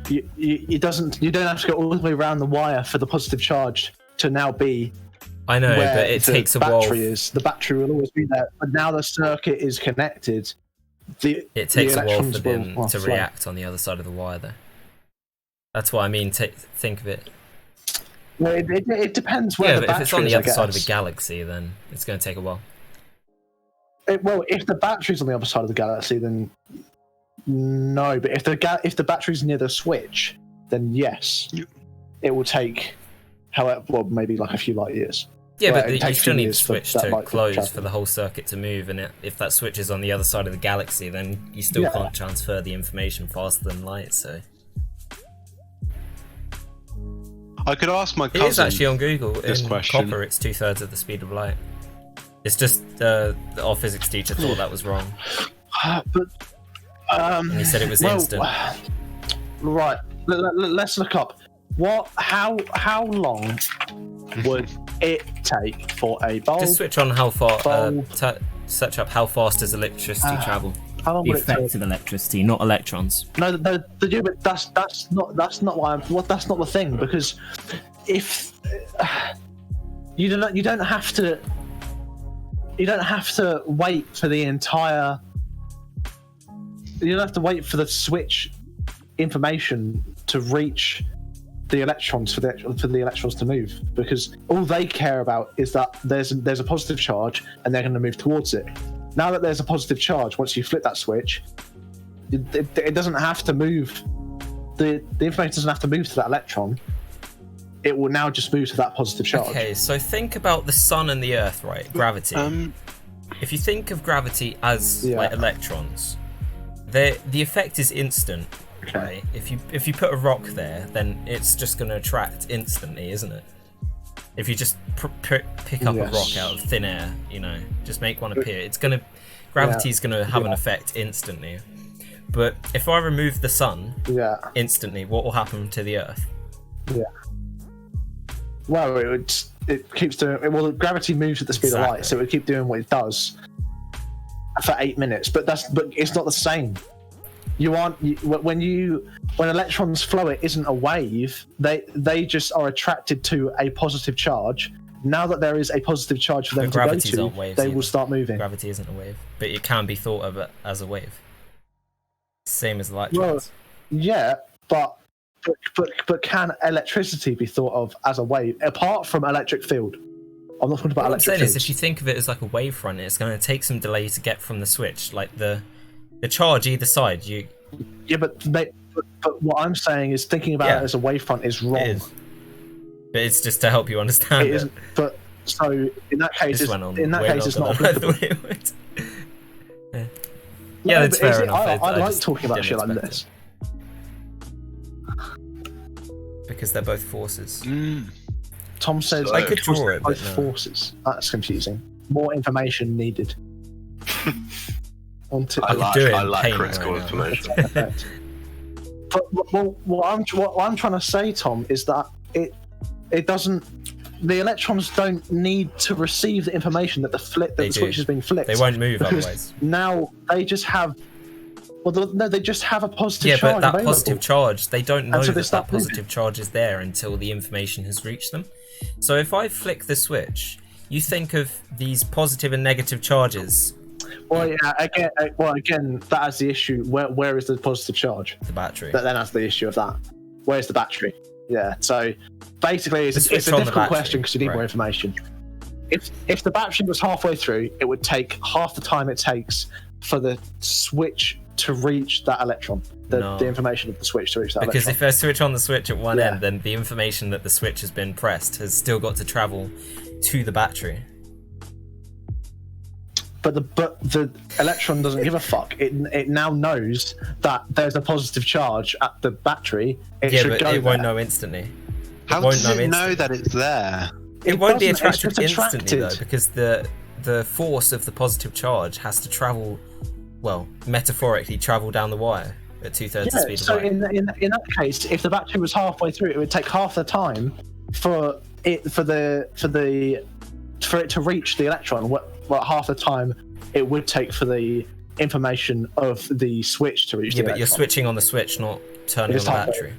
You don't have to go all the way around the wire for the positive charge to now be. I know, where but it takes a while. The battery will always be there, but now the circuit is connected. It takes a while for them to flow. react on the other side of the wire, though. That's what I mean. Think of it. Well, it depends where the but battery if it's on the is, other side of a galaxy, then it's going to take a while. Well, if the battery's on the other side of the galaxy, then no. But if the battery's near the switch, then yes, it will take, however, well, maybe like a few light years. Yeah, Well, but you still need the switch to light close travel. for the whole circuit to move, and if that switch is on the other side of the galaxy, then you still can't transfer the information faster than light. So I could ask my cousin. it is actually on Google. this In question. copper, it's 2/3 of the speed of light. It's just our physics teacher thought that was wrong. But And he said it was instant. Right. Let's look up. How long would it take for a bulb? Just switch on how far. bulb. Search up how fast does electricity travel. How long The would it take? effect of electricity, not electrons. No, but that's not why that's not the thing, because if you don't have to wait for the entire. You don't have to wait for the switch information to reach the electrons for the electrons to move, because all they care about is that there's a positive charge and they're going to move towards it. Now that there's a positive charge, once you flip that switch, it doesn't have to move. The information doesn't have to move to that electron. It will now just move to that positive charge. Okay, so think about the sun and the earth, right? Gravity. If you think of gravity as like electrons, the effect is instant. Okay. Right? If you put a rock there, then it's just going to attract instantly, isn't it? If you just pick up a rock out of thin air, just make one appear, gravity is going to have an effect instantly. But if I remove the sun instantly, what will happen to the earth? Yeah. Well, it keeps doing. Well, gravity moves at the speed of light, so it would keep doing what it does for 8 minutes. But it's not the same. When electrons flow, it isn't a wave. They just are attracted to a positive charge. Now that there is a positive charge for them to go to, they will start moving. Gravity isn't a wave, but it can be thought of as a wave. Same as electrons. Well, yeah, but can electricity be thought of as a wave apart from electric field? I'm not talking about what electric I'm saying fields. is, if you think of it as like a wavefront, it's going to take some delay to get from the switch, like the charge either side. Yeah, but what I'm saying is thinking about it as a wavefront is wrong. It is. But it's just to help you understand it. Isn't, but so in that case, it's not applicable. Yeah, that's fair enough. I like talking about shit like this because they're both forces. Tom says I could draw it, but both no. forces. That's confusing. More information needed. I like critical information. But what I'm trying to say, Tom, is that it doesn't. The electrons don't need to receive the information that the switch has been flipped. They won't move otherwise. Now they just have. Well, no, they just have a positive charge. Yeah, but that available. positive charge, they don't know so that positive charge is there until the information has reached them. So if I flick the switch, you think of these positive and negative charges. Well, yeah, again, that has the issue. Where is the positive charge? The battery. That then has the issue of that. Where's the battery? Yeah. So basically, it's a switch on the difficult battery. question because you need more information. If the battery was halfway through, it would take half the time it takes for the switch to reach that electron. The information of the switch to reach that because electron. if I switch on the switch at one end, then the information that the switch has been pressed has still got to travel to the battery. But the electron doesn't give a fuck. It now knows that there's a positive charge at the battery. It won't know instantly. How does it know that it's there? It won't be attracted it's instantly though, because the force of the positive charge has to travel, well, metaphorically travel down the wire at 2/3 the speed of light. In that case, if the battery was halfway through, it would take half the time for the for it to reach the electron, what half the time it would take for the information of the switch to reach the electron. But you're switching on the switch, not turning on the battery.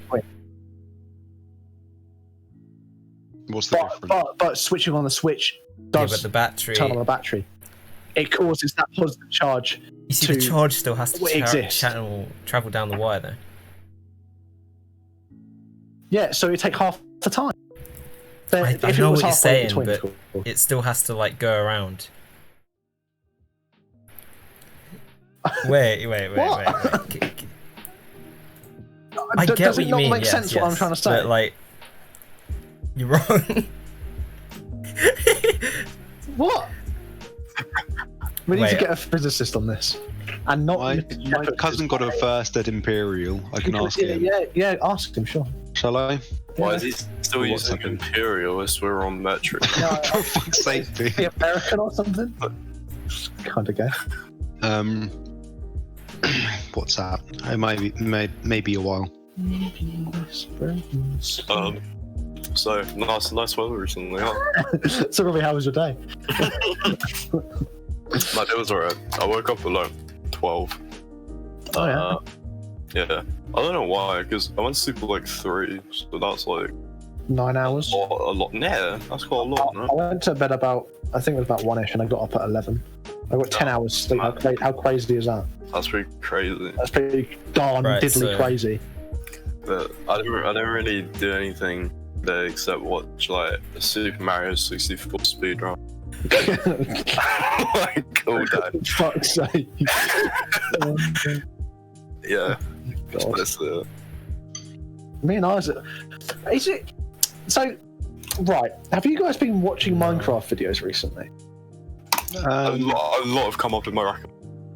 What's the difference? But switching on the switch does but the battery... turn on the battery. It causes that positive charge. You see, the charge still has to exist. travel down the wire, though. Yeah, so it take half the time. I know what you're saying, but it still has to like go around. Wait. I get what you mean. Make sense what I'm trying to say. But like, you're wrong. What? We need to get a physicist on this, and not. My cousin got a first at Imperial. I can ask him. Yeah, ask him. Sure. Shall I? Why is he still using Imperial as we're on metric? For fuck's sake, dude. The American or something? Kind of guess. What's that? It might be a while. So nice weather recently, huh? So Robbie, how was your day? My day was alright. I woke up at like 12. Oh yeah. Yeah. I don't know why, because I went to sleep at like 3, so that's like 9 hours. a lot. Yeah, that's quite a lot. No? I went to bed I think it was about 1ish, and I got up at 11. I got 10 hours sleep. How crazy is that? That's pretty crazy. That's pretty darn diddly crazy. But I didn't really do anything there except watch like a Super Mario 64 speedrun. Like all day. Fuck's sake. Yeah. God. That's it. Me and Isaac. Is it so? Right. Have you guys been watching Minecraft videos recently? A lot have come up in my record.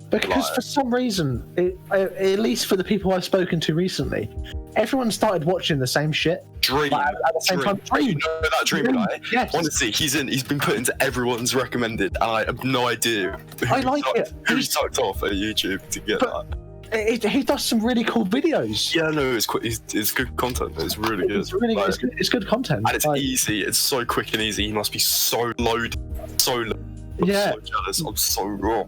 Because for some reason, at least for the people I've spoken to recently, everyone started watching the same shit. Dream. Like, at the same time. You know that Dream guy? Yes. Honestly, he's been put into everyone's recommended, and I have no idea. I like it. Who sucked off at YouTube to get that? He does some really cool videos. Yeah, no, it's good content. It's really good. It's really like, it's good content. And it's easy. It's so quick and easy. He must be so loaded. I'm so jealous. I'm so raw.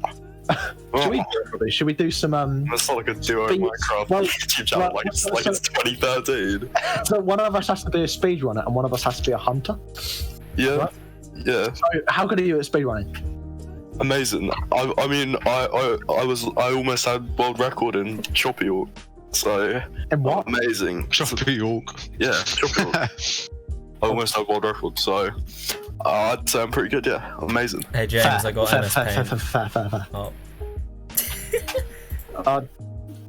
Should we do some That's not like a duo Minecraft YouTube channel like it's 2013. So one of us has to be a speedrunner and one of us has to be a hunter. Yeah. Right? Yeah. So how good are you at speedrunning? Amazing. I mean I almost had world record in Choppy York. So And what? Amazing. Choppy York. Yeah, Choppy York. I almost had world record, so I'd say I'm pretty good, yeah. Amazing. Hey James, I got MS Paint. Fair. Oh.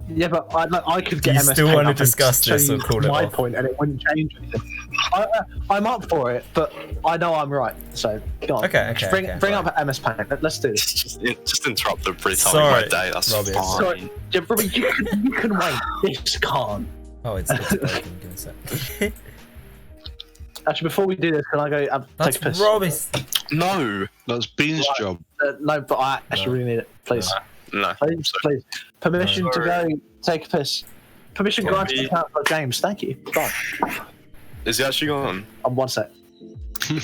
Yeah, but I could get Do you MS still Paint want to up and discuss this show or you call it my off? point, and it wouldn't change anything. I'm up for it, but I know I'm right. So go on. Okay. Bring up MS Paint. Let's do this. Just interrupt the pretty time of my day. That's Robbie, fine. Sorry, yeah, Robbie, you can wait. This can't. Oh, it's broken. Give me a sec. Actually, before we do this, can I go That's take a piss? Robbie's. No. That's Bean's job. No, but I actually really need it. Please. No. Please. Permission to go take a piss. Permission granted to count for James. Thank you. Bye. Is he actually gone? One sec.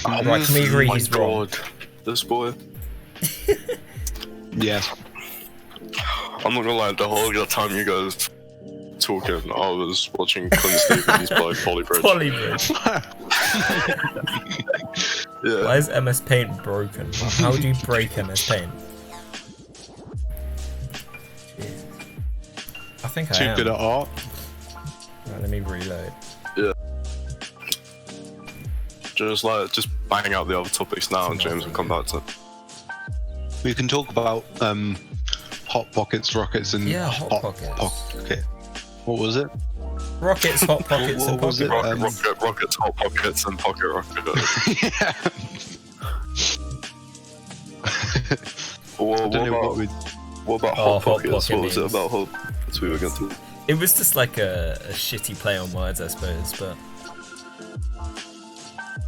Right, can we agree Oh my he's wrong? God. This boy. Yes. I'm not gonna lie, the whole time you guys talking, I was watching Clint Stevens by Polybridge. Yeah. Why is MS Paint broken? How do you break MS Paint? I think I am. Too good at art. Right, let me reload. Yeah. Just bang out the other topics now, and James will come back to it. We can talk about hot pockets, rockets, and Hot pockets. Pocket. What was it? Rockets, hot pockets, and What was pocket it? Rockets, hot pockets, and pocket rockets. Yeah. What about hot pockets? What was it about hot pockets we were going to? It was just like a shitty play on words, I suppose, but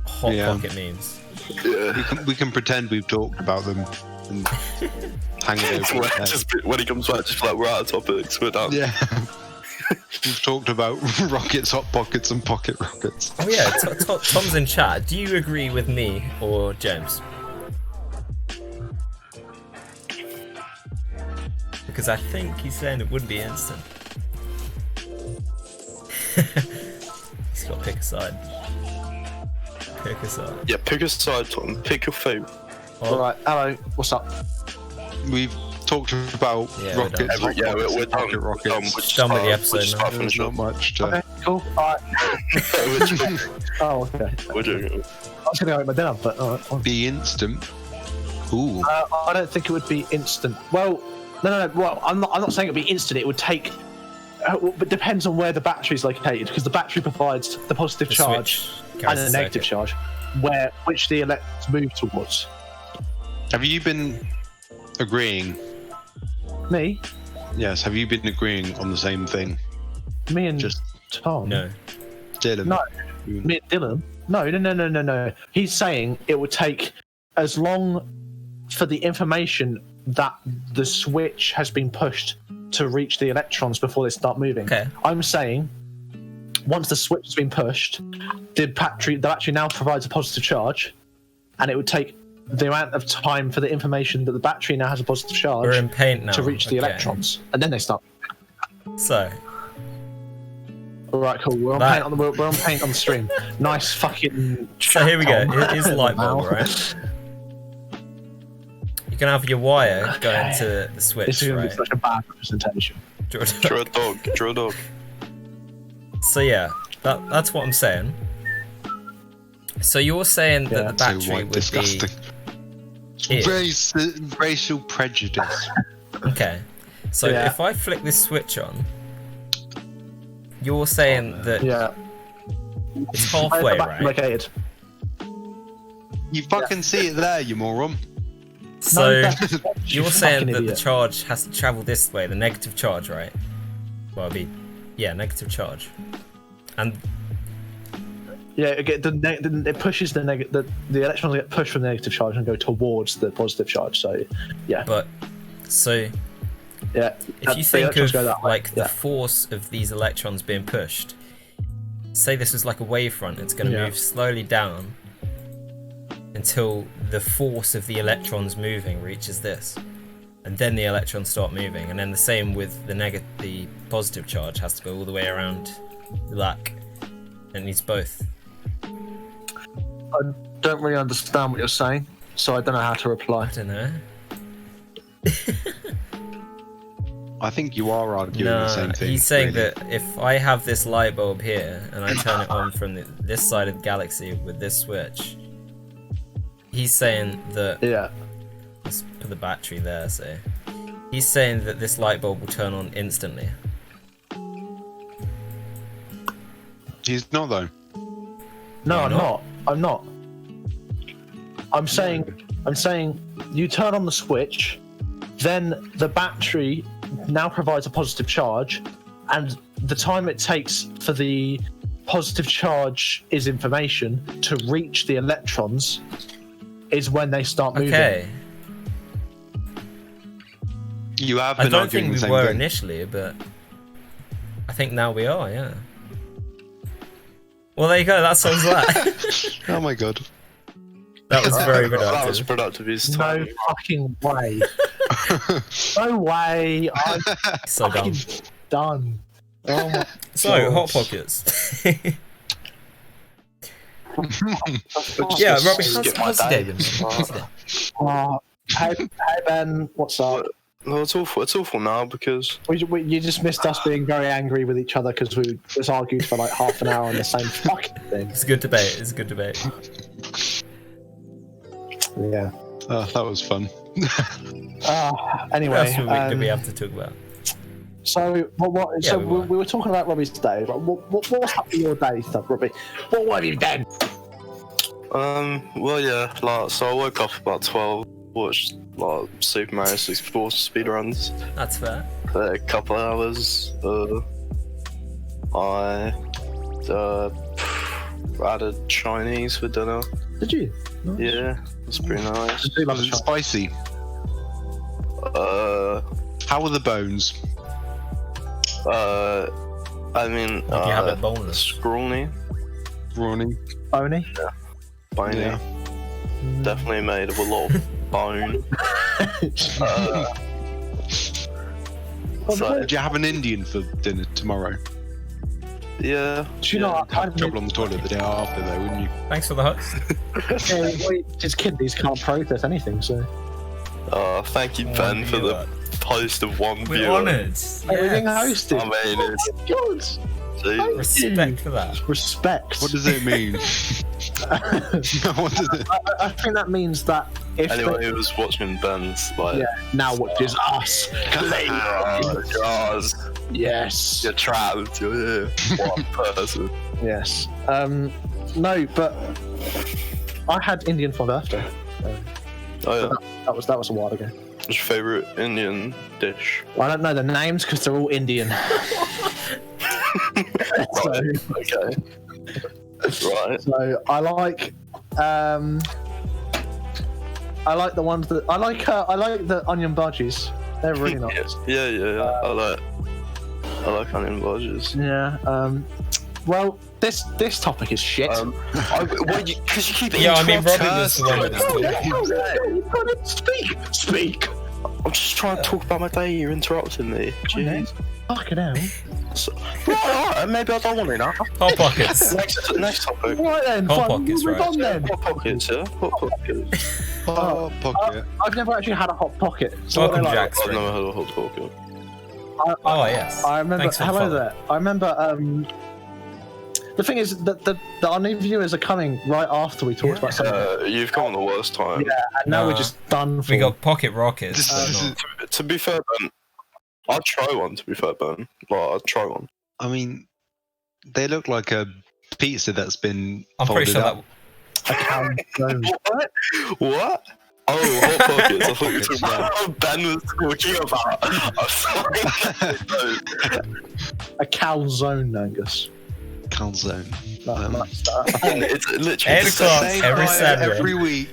hot pocket memes. Yeah. We can pretend we've talked about them and hang it over. When he comes back, just like, we're out of topics, we're done. Yeah. We've talked about rockets, hot pockets, and pocket rockets. Oh yeah, Tom's in chat. Do you agree with me or James? Because I think he's saying it wouldn't be instant. He's got to pick a side. Pick a side. Yeah, pick a side, Tom. Pick your favourite. Alright, hello, what's up? We've talked about rockets. We're done. Rockets. Done with the episode now. There's not much to... Okay, cool. Alright. Oh, okay. We're doing it. I was going to go eat my dinner, but alright. Be instant. Ooh. I don't think it would be instant. Well, no. Well, I'm not saying it would be instant. It would take... but it depends on where the battery is located, because the battery provides the positive charge and the negative charge, which the electrons move towards. Have you been agreeing? Me? Yes, have you been agreeing on the same thing? Me and Just Tom? No. Dylan? No. Me and Dylan? No. He's saying it would take as long for the information that the switch has been pushed to reach the electrons before they start moving. Okay. I'm saying once the switch has been pushed, the battery now provides a positive charge, and it would take the amount of time for the information that the battery now has a positive charge We're in paint now. to reach the electrons, and then they start. So. All right, cool. We're on paint on the stream. Nice fucking. So here we go. Here's the light bulb, Wow. right? You can have your wire going to the switch, This is going to right? be such a bad representation. Draw a dog. Draw a dog. So yeah, that's what I'm saying. So you're saying that the battery would disgusting. be... Racial prejudice. Okay. So if I flick this switch on, you're saying that it's halfway, right? Located. You fucking see it there, you moron. So you're saying that the charge has to travel this way, the negative charge, right? Well, it'd be negative charge, and it pushes the electrons get pushed from the negative charge and go towards the positive charge. So if you think of like the force of these electrons being pushed, say this is like a wavefront, it's going to move slowly down until the force of the electrons moving reaches this, and then the electrons start moving, and then the same with the positive charge has to go all the way around the back. It needs both. I don't really understand what you're saying, so I don't know how to reply. I don't know. I think you are arguing the same thing. He's saying that if I have this light bulb here and I turn it on from this side of the galaxy with this switch, he's saying that... Yeah. Let's put the battery there, so... He's saying that this light bulb will turn on instantly. He's not, though. No, I'm not. I'm saying you turn on the switch, then the battery now provides a positive charge, and the time it takes for the positive charge is information to reach the electrons is when they start moving. Okay. You have I been don't arguing think the we same were thing. initially, but I think now we are, yeah. Well, there you go, that solves that. Oh my god. That was very productive. That was productive. No fucking way. No way. I'm So dumb. done. Oh my So, Hot gosh. Pockets. Yeah, Robbie, how's the day been? How's the day? Hey Ben, what's up? No, it's awful now because You just missed us being very angry with each other because we just argued for like half an hour on the same fucking thing. It's a good debate, it's a good debate. Yeah. Oh, that was fun. Anyway, What else did we have to talk about? so we were talking about Robbie's day. What's happened in your day, Robbie? What have you done? well, yeah, like, so I woke up about 12, watched like Super Mario 64 speedruns That's fair. for a couple of hours. I added Chinese for dinner. Did you? Yeah, it's pretty nice. Did you love Was the it spicy? How were the bones? I mean, You have it boneless. scrawny, Ronnie? Boney? bony, Yeah. definitely made of a lot of bone. So, Did you have an Indian for dinner tomorrow? yeah. Do you know what? Have trouble on the toilet the day after, though, wouldn't you? Thanks for the host. His kidneys can't process anything, so. Thank you, Ben, for the post of one We're viewer. honoured. Everything Yes. hosted. I mean, it's Good. Jesus. Respect for that. Respect. What does it mean? What does it? I think that means that if Anyway, he was watching Ben's like. now watches us. Jaws. Yes. You're trapped. You're here. One person. Yes. No, but I had Indian for my birthday. Oh yeah. That was a while ago. What's your favourite Indian dish? I don't know the names because they're all Indian. So, Okay. Right. so I like the ones that I like the onion budgies. They're really nice. Yeah. I like onion budges. Yeah. Well, this topic is shit. Because you keep Yeah, I mean, Robbie interrupting was the one that was talking. You've got to speak. I'm just trying to talk about my day. You're interrupting me. Jeez. Fucking hell. Alright, maybe I don't want to know. Hot pockets. Next topic. Right then. Hot fine, pockets, move right. on then. Hot pockets, yeah? Hot pockets. Oh, pocket. I've never actually had a hot pocket. So Welcome, what are they like? Jack. I've never had a hot pocket. Oh, yes. I remember. Thanks for the Hello follow. there. I remember. The thing is that the our new viewers are coming right after we talked about something. You've come on the worst time. Yeah, and now we're Nah. just done for. We got pocket rockets. This but is- not- To be fair, Ben, I'd try one, to be fair, Ben. Like, I'd try one. I mean, they look like a pizza that's been I'm pretty folded sure up. that. a cow zone. What? Oh, hot pockets. I thought you were talking about what Ben was talking about. I'm sorry. A calzone, Angus. Calzone. Ben, it's literally 8 the o'clock. same. Every Saturday. Every week.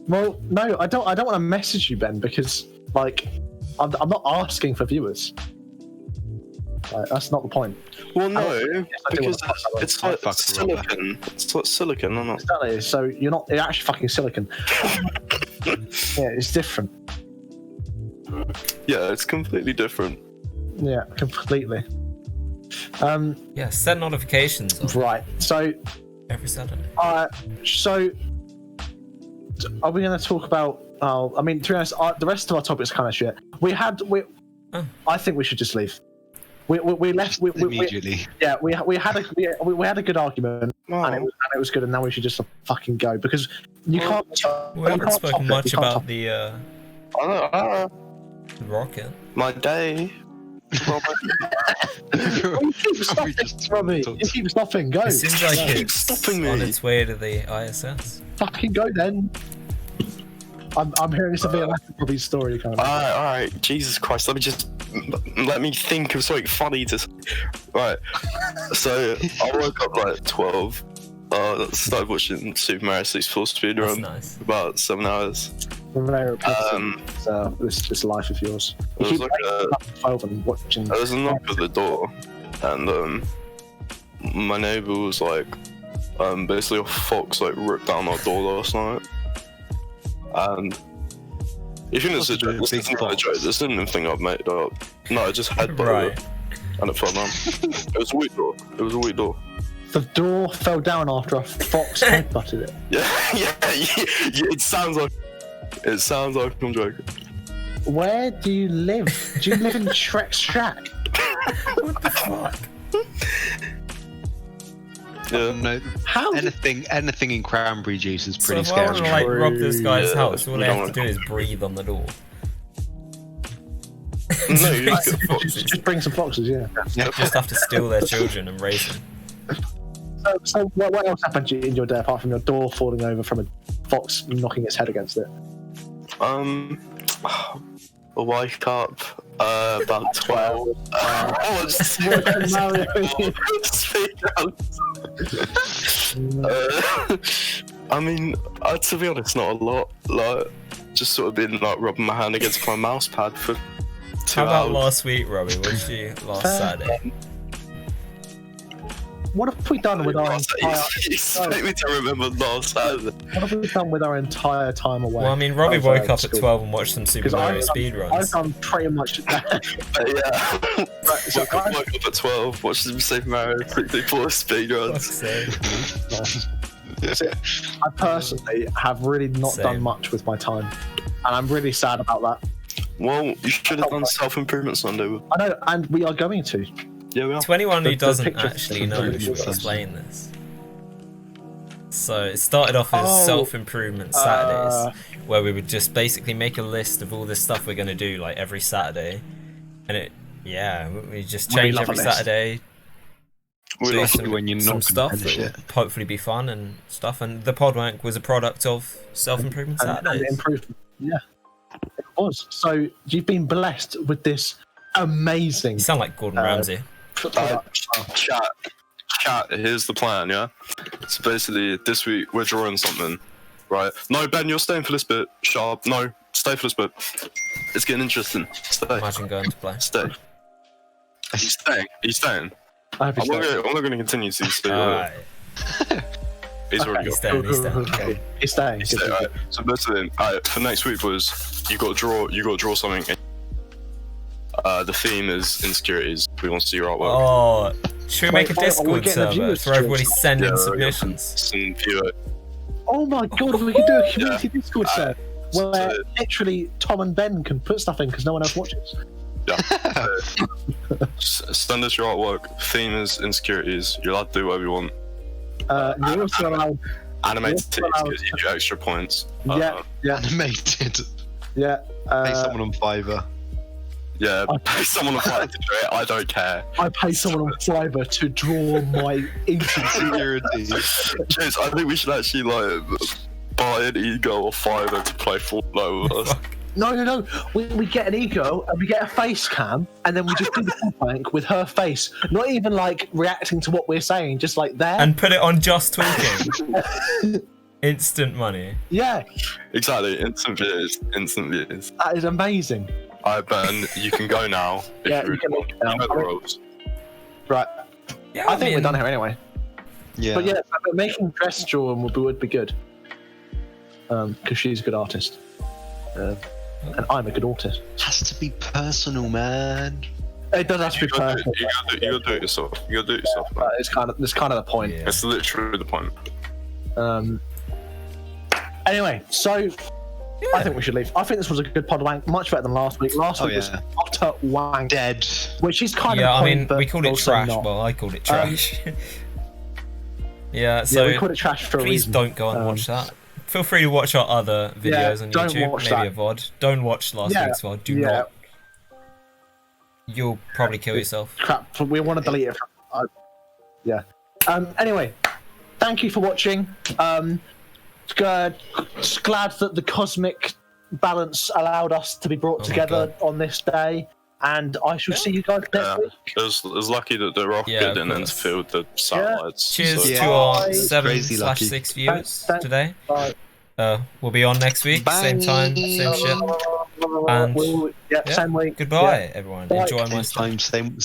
Well, no, I don't want to message you, Ben, because like I'm not asking for viewers. That's not the point. Well, no, I do because wanna fuck it's I like fuck silicon. It's like silicon, isn't it? Exactly. So you're actually fucking silicon. Yeah, it's different. Yeah, it's completely different. Yeah, completely. Yeah, set notifications on Right. So every Saturday. So, are we going to talk about? I mean, to be honest, the rest of our topics kind of shit. I think we should just leave. We left. We Immediately. yeah. We had a good argument, and it was good. And now we should just fucking go because you can't. We you haven't can't top spoken it, much you can't about top the I don't know. rocket. My day. Robert. it. You keep stopping, Robbie. You keep stopping. Go. It seems like Keep it's stopping me. on its way to the ISS. Fucking go then. I'm hearing something like Robbie's story kind of. Alright, Jesus Christ, let me think of something funny to say. Right, so I woke up like 12, started watching Super Mario 64 That's speedrun, nice. about 7 hours. This life of yours. There You was keep like waking up at 12 and watching. there was a knock at the door, and my neighbour was like, basically a fox like ripped down our door last night. And you think it's a joke? This isn't a joke. This isn't a thing I've made up. No, I just headbutted Right. it, and it fell down. It was a weak door. It was a weak door. The door fell down after a fox headbutted it. Yeah. It sounds like I'm joking. Where do you live? Do you live in Shrek's shack? What the fuck? Yeah. No, How? anything in cranberry juice is So pretty if I want to scary. like rob this guy's Yeah, house, all you I don't have to do is breathe on the door. No, you Just just get Just bring some foxes, yeah. just have to steal their children and raise them. So what else happened in your day apart from your door falling over from a fox knocking its head against it? I wake up about 12. I mean, to be honest, not a lot. Like, just sort of been like rubbing my hand against my mouse pad for 2 How about hours. last week, Robbie? What did you do last Saturday? What have we done with our entire? You expect me to remember last Saturday? What have we done with our entire time away? Well, I mean, Robbie of, woke up at school? 12 and watched some Super Mario I've speedruns. done pretty much that. Yeah. So woke up at 12, watched some Super Mario 64 speedruns. I personally have really not Same. done much with my time, and I'm really sad about that. Well, you should have done self-improvement Sunday. I know, and we are going to. Yeah, we are. To anyone who The doesn't picture- actually know, should we explain this? So it started off as self-improvement Saturdays, where we would just basically make a list of all the stuff we're going to do like every Saturday, and we just We change love every a list. Saturday. We do love some, when you're some not stuff gonna that finish will hopefully be fun and stuff, and the Podwank was a product of self-improvement And Saturdays. improvement. Yeah, it was. So you've been blessed with this amazing. You sound like Gordon Ramsay. Chat, here's the plan, yeah? So basically, this week we're drawing something, right? No, Ben, you're staying for this bit. Sharp, no, stay for this bit. It's getting interesting. Stay. Imagine going to play. Stay. He's staying. He's staying. I hope I'm it's not going to continue to stay. Alright, He's already he's got. staying, he's staying. Okay. He's staying. He's staying, alright. So basically, for next week was you got to draw something. The theme is insecurities. We want to see your artwork. Oh, should we make a Wait, are we Discord getting the server viewers for everybody to- sending Yeah, submissions? Some viewer. Oh my god, we can do a community Discord server where so- literally Tom and Ben can put stuff in because no one else watches. Yeah. Send us your artwork. Theme is insecurities. You're allowed to do whatever you want. You're also allowed. Animated Yes, titties allowed. gives you extra points. Yeah, yeah, Animated. yeah. Pay someone on Fiverr. Yeah, pay someone a flight to do it. I don't care. I pay someone on Fiverr to draw my insecurity. Security. James, I think we should actually like buy an ego or Fiverr to play Fortnite with us. No. We get an ego and we get a face cam and then we just do the bank with her face. Not even like reacting to what we're saying, just like there. And put it on Just Talking. Instant money. Yeah, Exactly, instant views. that is amazing. Alright, Ben, you can go now. If Yeah, you you can really look want. now. You know the rules. Right. Yeah, I think we're done here anyway. Yeah. But yeah, but making dress drawing would be good. Because she's a good artist. And I'm a good artist. It has to be personal, man. It does have to be You gotta personal. do it yourself. You gotta do it yourself, man. It's kind of the point. Yeah. It's literally the point. Anyway, so I think we should leave. I think this was a good pod wank, much better than last week. Last week was utter wank, Dead. which is kind Yeah, of I point, mean, but we called it also trash. not. Well, I called it trash. Yeah, so Yeah, we called it trash for a please reason. don't go and watch that. Feel free to watch our other videos on don't YouTube, watch maybe that. a VOD. Don't watch last week's VOD. Do not. You'll probably kill yourself. Crap, we want to delete it. Yeah. Anyway, thank you for watching. Glad that the cosmic balance allowed us to be brought together on this day, and I shall see you guys next week. It was lucky that the rocket Yeah, of didn't course. interfere with the satellites. Cheers so- to our Bye. 7/6 viewers Thanks. today. Bye. We'll be on next week, same time, same shit. And Same week. Goodbye, everyone. Bye. Enjoy my Same time, same